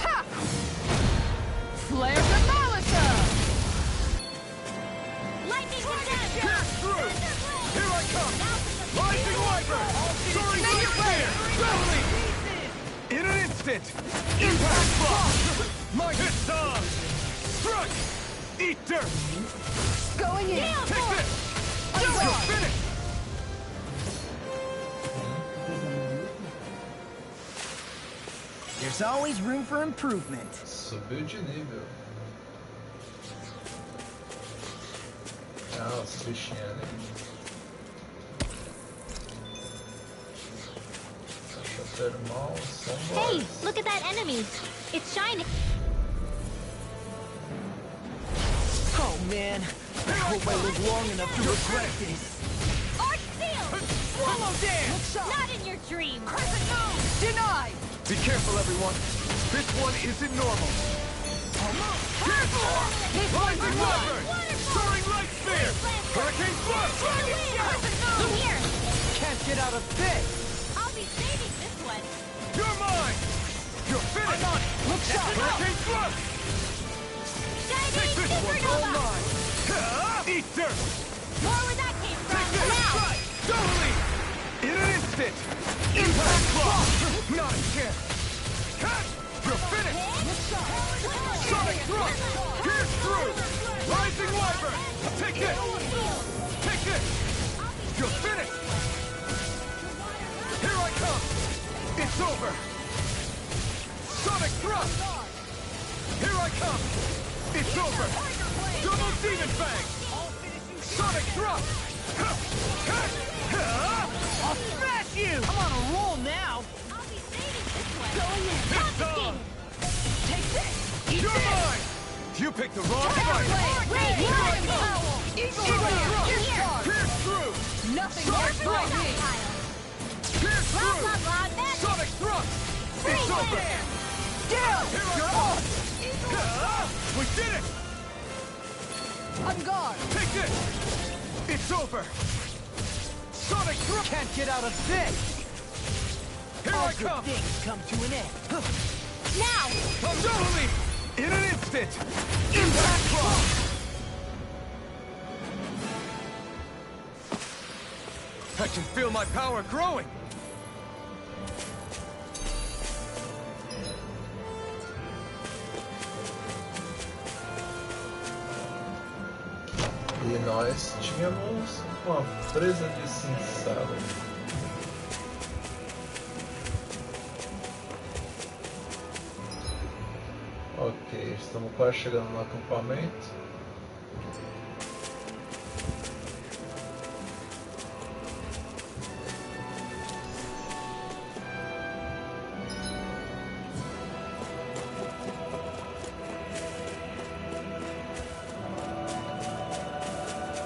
Ha! Flare Demolitor! Lightning Condemned! Pierce through! Here I come! Rising wyvern! Soaring light spear! Rally! In an instant! Impact block! My hits on! Strike! Eat dirt! Going in! Take this! You're finished! There's always room for improvement. Subiu de nível. Ah, os bichinhos ali. Caixa termal, são Hey, boys. look at that enemy! It's shining! Oh man, I hope I live long enough to regret this. Arch Seal! Swallow dance! Not in your dreams! Crescent moon! Denied! Be careful, everyone. This one isn't normal. Rising wyvern! Soaring light spear! Hurricane thrust! In here! Can't get out of this! I'll be saving this one! You're mine! You're finished! I'm on it! Look sharp! Hurricane thrust! Take Shining this one, all Supernova! mine! Eat dirt! More where that came from! Take this! Now! Totally! In an instant! Impact block! Not a chance! Cut! You're finished! Sonic thrust! Pierce through! Rising Wyvern! Take this! Take this! You're finished! Here I come! It's over! Sonic Thrust! Here I come! It's over! Double Demon Fang! Sonic Thrust! I'll smash you! I'm on a roll now! It's on! Take this! Eat You're this! mine! You picked the wrong fight! Wait! Here I come! Eagle Thrust! Pierce through! Nothing Sonic works like Thrust! me! Pierce through! Sonic Thrust! It's over! Down! Here I You're come! off! We did it! On guard! Take this! It's over! Sonic Thrust! Can't get out of this! Here All I good come! things come to an end. Now! Totally! In an instant! Impact Claw! I can feel my power growing! E nós tínhamos uma presa de cincelo. Ok, estamos quase chegando no acampamento.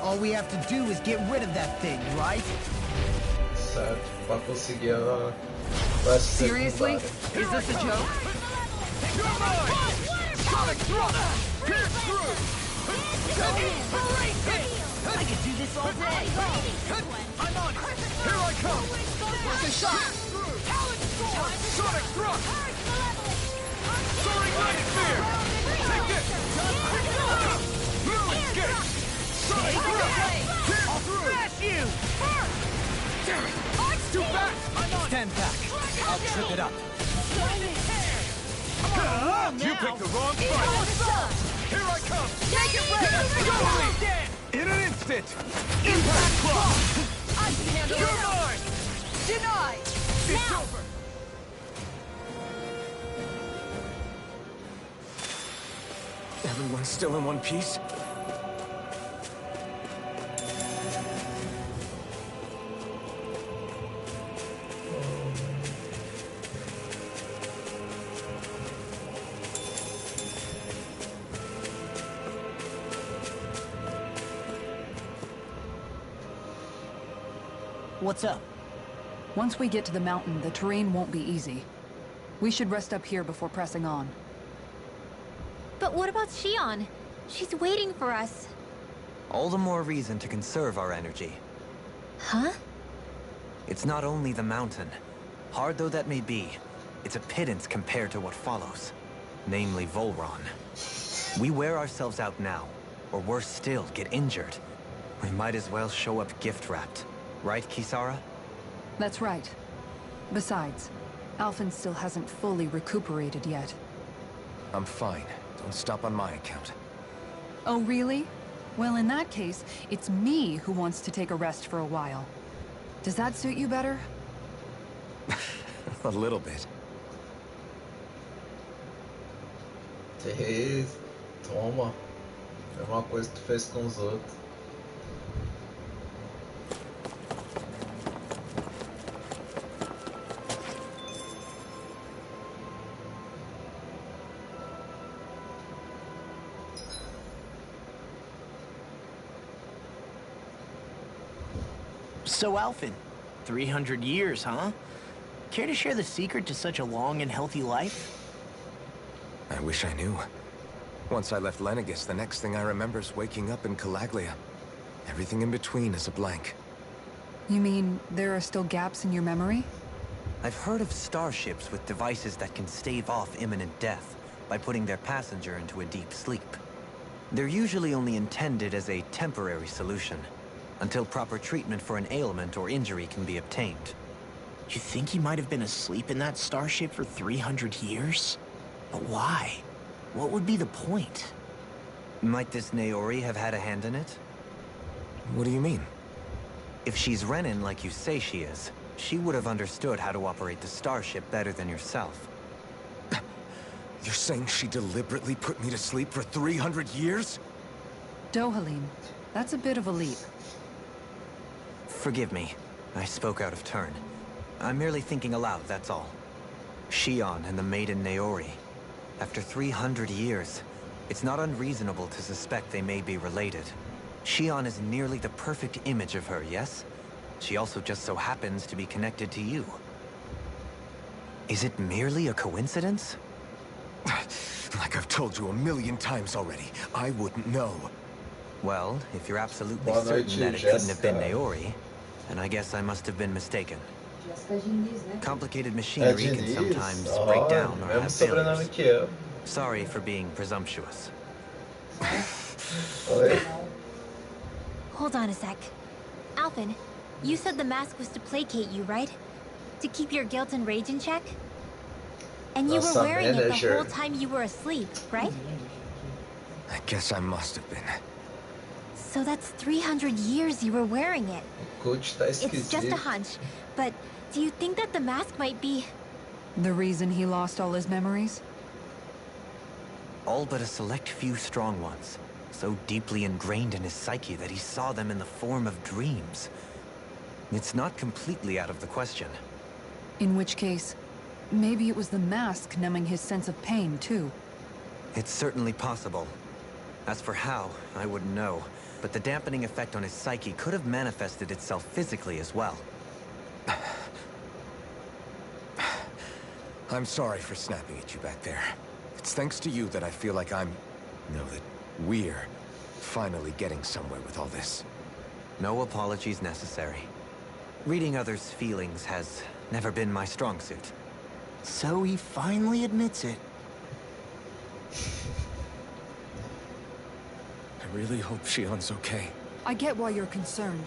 All we have to do is get rid of that thing, right? Certo, para conseguir a quest Seriously? secundária. Is this a joke? You're mine! Sonic Thrust! Pierce through! I could do this all day! I'm on it! Here I come! Worth a shot! Sonic Thrust! Soaring Light Sphere! Take this! Blue Escape! Sonic Thrust! Pierce I'll through! smash you! Damn it! Too fast! I'm on it! Stand back. I'll trip it up. You picked the wrong fight! Here I come! Totally! In an instant! Impact Claw! I can handle You're it. mine! Denied! It's over! Everyone's still in one piece? What's up? Once we get to the mountain, the terrain won't be easy. We should rest up here before pressing on. But what about Shion? She's waiting for us. All the more reason to conserve our energy. Huh? It's not only the mountain. Hard though that may be, it's a pittance compared to what follows. Namely Vholran. We wear ourselves out now, or worse still, get injured. We might as well show up gift-wrapped. Right, Kisara? That's right. Besides, Alphen still hasn't fully recuperated yet. I'm fine. Don't stop on my account. Oh, really? Well, in that case, it's me who wants to take a rest for a while. Does that suit you better? A little bit. Toma. É uma coisa que tu fez com os outros. So, Alphen, 300 years, huh? Care to share the secret to such a long and healthy life? I wish I knew. Once I left Lenegis, the next thing I remember is waking up in Calaglia. Everything in between is a blank. You mean there are still gaps in your memory? I've heard of starships with devices that can stave off imminent death by putting their passenger into a deep sleep. They're usually only intended as a temporary solution, until proper treatment for an ailment or injury can be obtained. You think he might have been asleep in that starship for 300 years? But why? What would be the point? Might this Naori have had a hand in it? What do you mean? If she's Renin like you say she is, she would have understood how to operate the starship better than yourself. You're saying she deliberately put me to sleep for 300 years? Dohalim, that's a bit of a leap. Forgive me. I spoke out of turn. I'm merely thinking aloud, that's all. Shion and the maiden Naori. After 300 years, it's not unreasonable to suspect they may be related. Shion is nearly the perfect image of her, yes? She also just so happens to be connected to you. Is it merely a coincidence? Like I've told you a million times already, I wouldn't know. Well, if you're absolutely Boa certain noite, that it couldn't have been Jessica. Naori, then I guess I must have been mistaken. Complicated É machinery can Diniz? sometimes break down or Mesmo have sobrenome failures. que eu. Sorry for being presumptuous. Oi? Hold on a sec. Alphen, you said the mask was to placate you, right? To keep your guilt and rage in check? And you were Nossa wearing it the manager. whole time you were asleep, right? I guess I must have been. So that's 300 years you were wearing it. O Cut tá It's just a esquisito. hunch, but do you think that the mask might be... The reason he lost all his memories? All but a select few strong ones, so deeply ingrained in his psyche that he saw them in the form of dreams. It's not completely out of the question. In which case, maybe it was the mask numbing his sense of pain, too. It's certainly possible. As for how, I wouldn't know, but the dampening effect on his psyche could have manifested itself physically as well. I'm sorry for snapping at you back there. It's thanks to you that I feel like that we're finally getting somewhere with all this. No apologies necessary. Reading others' feelings has never been my strong suit. So he finally admits it. I really hope Shion's okay. I get why you're concerned.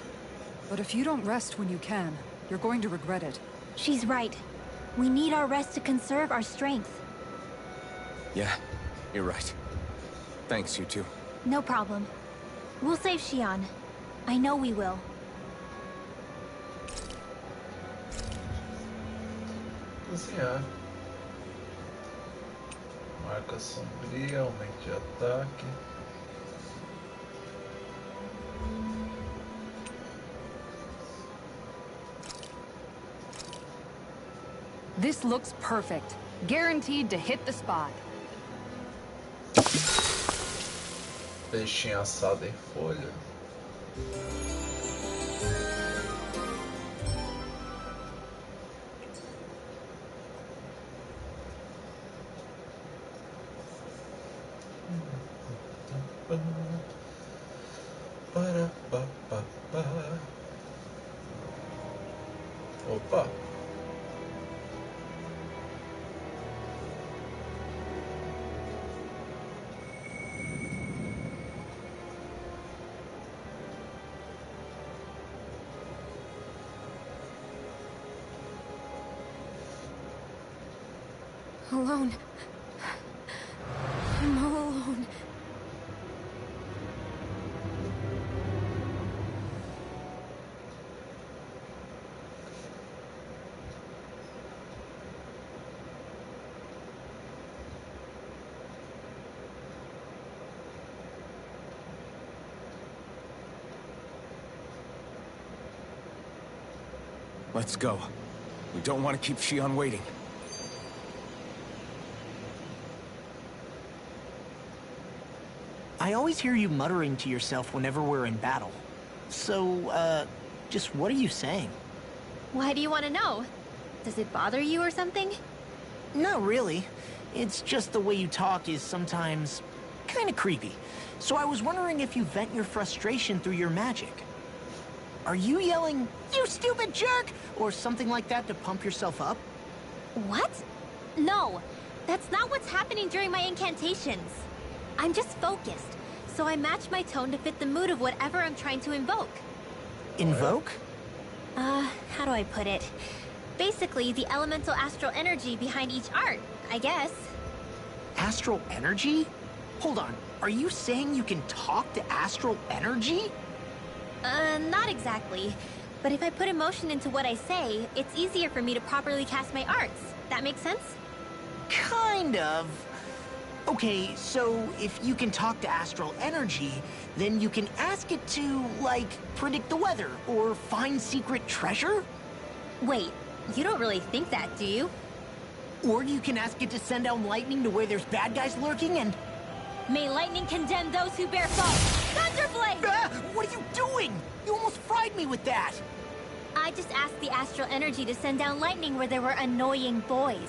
But if you don't rest when you can, you're going to regret it. She's right. We need our rest to conserve our strength. Yeah, you're right. Thanks, you two. No problem. We'll save Shion. I know we will. Cozinhar. Marca sombria, aumento de ataque. This looks perfect. Guaranteed to hit the spot. Peixinho assado em folha. Para, pa, pa, pa. Opa! Alone. I'm all alone. Let's go. We don't want to keep Shion waiting. I always hear you muttering to yourself whenever we're in battle. So, just what are you saying? Why do you want to know? Does it bother you or something? Not really. It's just the way you talk is sometimes kind of creepy. So I was wondering if you vent your frustration through your magic. Are you yelling, "You stupid jerk!" or something like that to pump yourself up? What? No, that's not what's happening during my incantations. I'm just focused, so I match my tone to fit the mood of whatever I'm trying to invoke. Invoke? How do I put it? Basically, the elemental astral energy behind each art, I guess. Astral energy? Hold on. Are you saying you can talk to astral energy? Not exactly. But if I put emotion into what I say, it's easier for me to properly cast my arts. That makes sense? Kind of. Okay, so if you can talk to astral energy, then you can ask it to, like, predict the weather or find secret treasure? Wait, you don't really think that, do you? Or you can ask it to send down lightning to where there's bad guys lurking and... May lightning condemn those who bear false! Thunderblade! Ah, what are you doing? You almost fried me with that! I just asked the astral energy to send down lightning where there were annoying boys.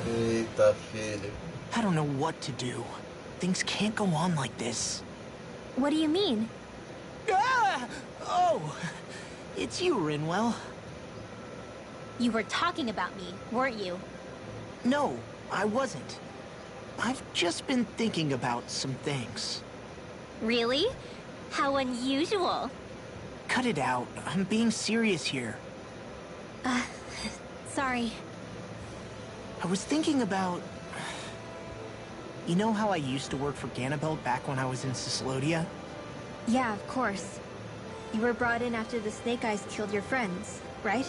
Eita, filho. I don't know what to do. Things can't go on like this. What do you mean? Ah! Oh, it's you, Rinwell. You were talking about me, weren't you? No, I wasn't. I've just been thinking about some things. Really? How unusual. Cut it out. I'm being serious here. Sorry. I was thinking about... You know how I used to work for Ganabelt back when I was in Ciclodia? Yeah, of course. You were brought in after the Snake Eyes killed your friends, right?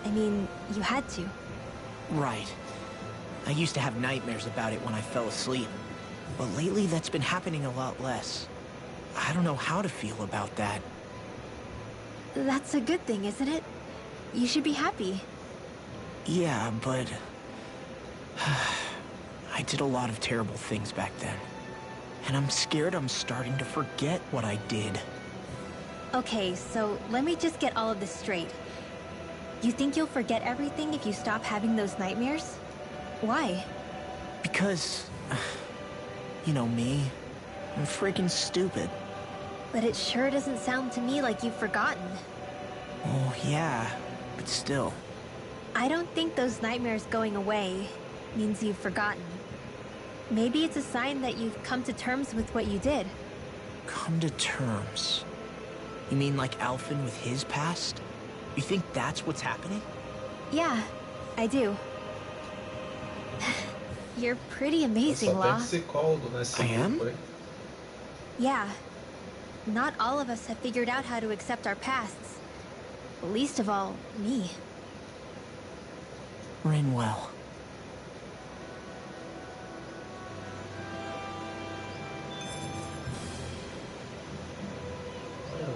I mean, you had to. Right. I used to have nightmares about it when I fell asleep. But lately that's been happening a lot less. I don't know how to feel about that. That's a good thing, isn't it? You should be happy. Yeah, but... I did a lot of terrible things back then. And I'm scared I'm starting to forget what I did. Okay, so let me just get all of this straight. You think you'll forget everything if you stop having those nightmares? Why? Because... You know me. I'm freaking stupid. But it sure doesn't sound to me like you've forgotten. Oh, yeah. But still. I don't think those nightmares going away means you've forgotten. Maybe it's a sign that you've come to terms with what you did. Come to terms? You mean like Alphen with his past? You think that's what's happening? Yeah, I do. You're pretty amazing, Só tem Law. psicólogo nesse I am? grupo aí. Yeah. Not all of us have figured out how to accept our pasts. Least of all, me. Rinwell.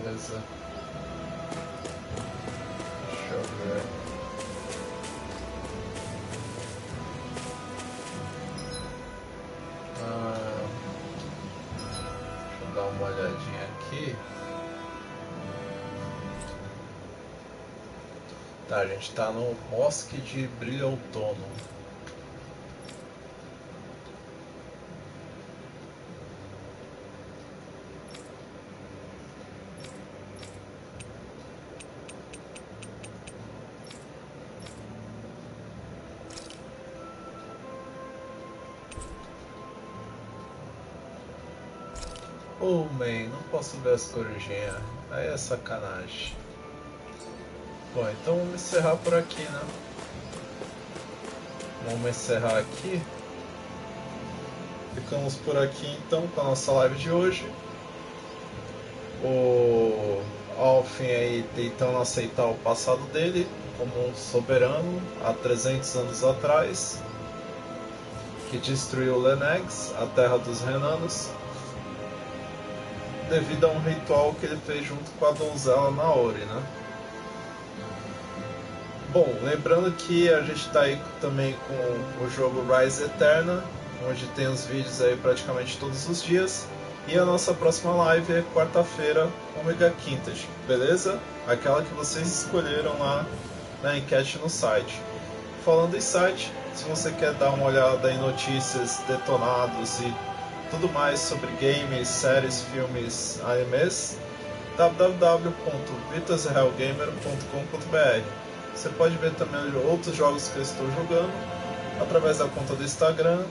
Beleza. Deixa eu ver. Deixa eu dar uma olhadinha aqui. Tá, a gente tá no Bosque de Brilho Outono. Oh, man, não posso ver as corujinhas. Aí é sacanagem. Bom, então vamos encerrar por aqui, né? Vamos encerrar aqui. Ficamos por aqui então com a nossa live de hoje. O Alphen aí tentando aceitar o passado dele como um soberano há 300 anos atrás, que destruiu Lenex, a terra dos Renanos, devido a um ritual que ele fez junto com a donzela Naori, né? Bom, lembrando que a gente está aí também com o jogo Rise Eterna, onde tem os vídeos aí praticamente todos os dias, e a nossa próxima live é quarta-feira, Omega Quintas, beleza? Aquela que vocês escolheram lá na enquete no site. Falando em site, se você quer dar uma olhada em notícias, detonados e tudo mais sobre games, séries, filmes, animes, www.vitasrealgamer.com.br. Você pode ver também outros jogos que eu estou jogando através da conta do Instagram,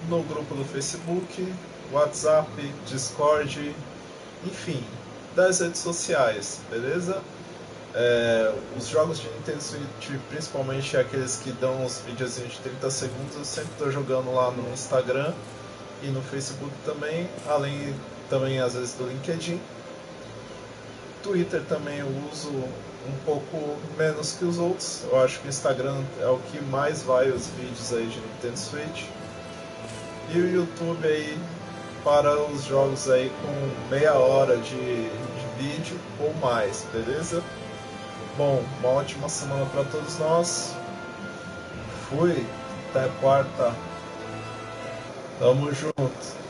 no grupo do Facebook, WhatsApp, Discord, enfim, das redes sociais, beleza? Os jogos de Nintendo Switch, principalmente aqueles que dão uns videozinhos de 30 segundos, eu sempre estou jogando lá no Instagram e no Facebook também, além também às vezes do LinkedIn. Twitter também eu uso um pouco menos que os outros. Eu acho que o Instagram é o que mais vai os vídeos aí de Nintendo Switch. E o YouTube aí para os jogos aí com meia hora de vídeo ou mais, beleza? Bom, uma ótima semana para todos nós. Fui, até quarta. Tamo junto.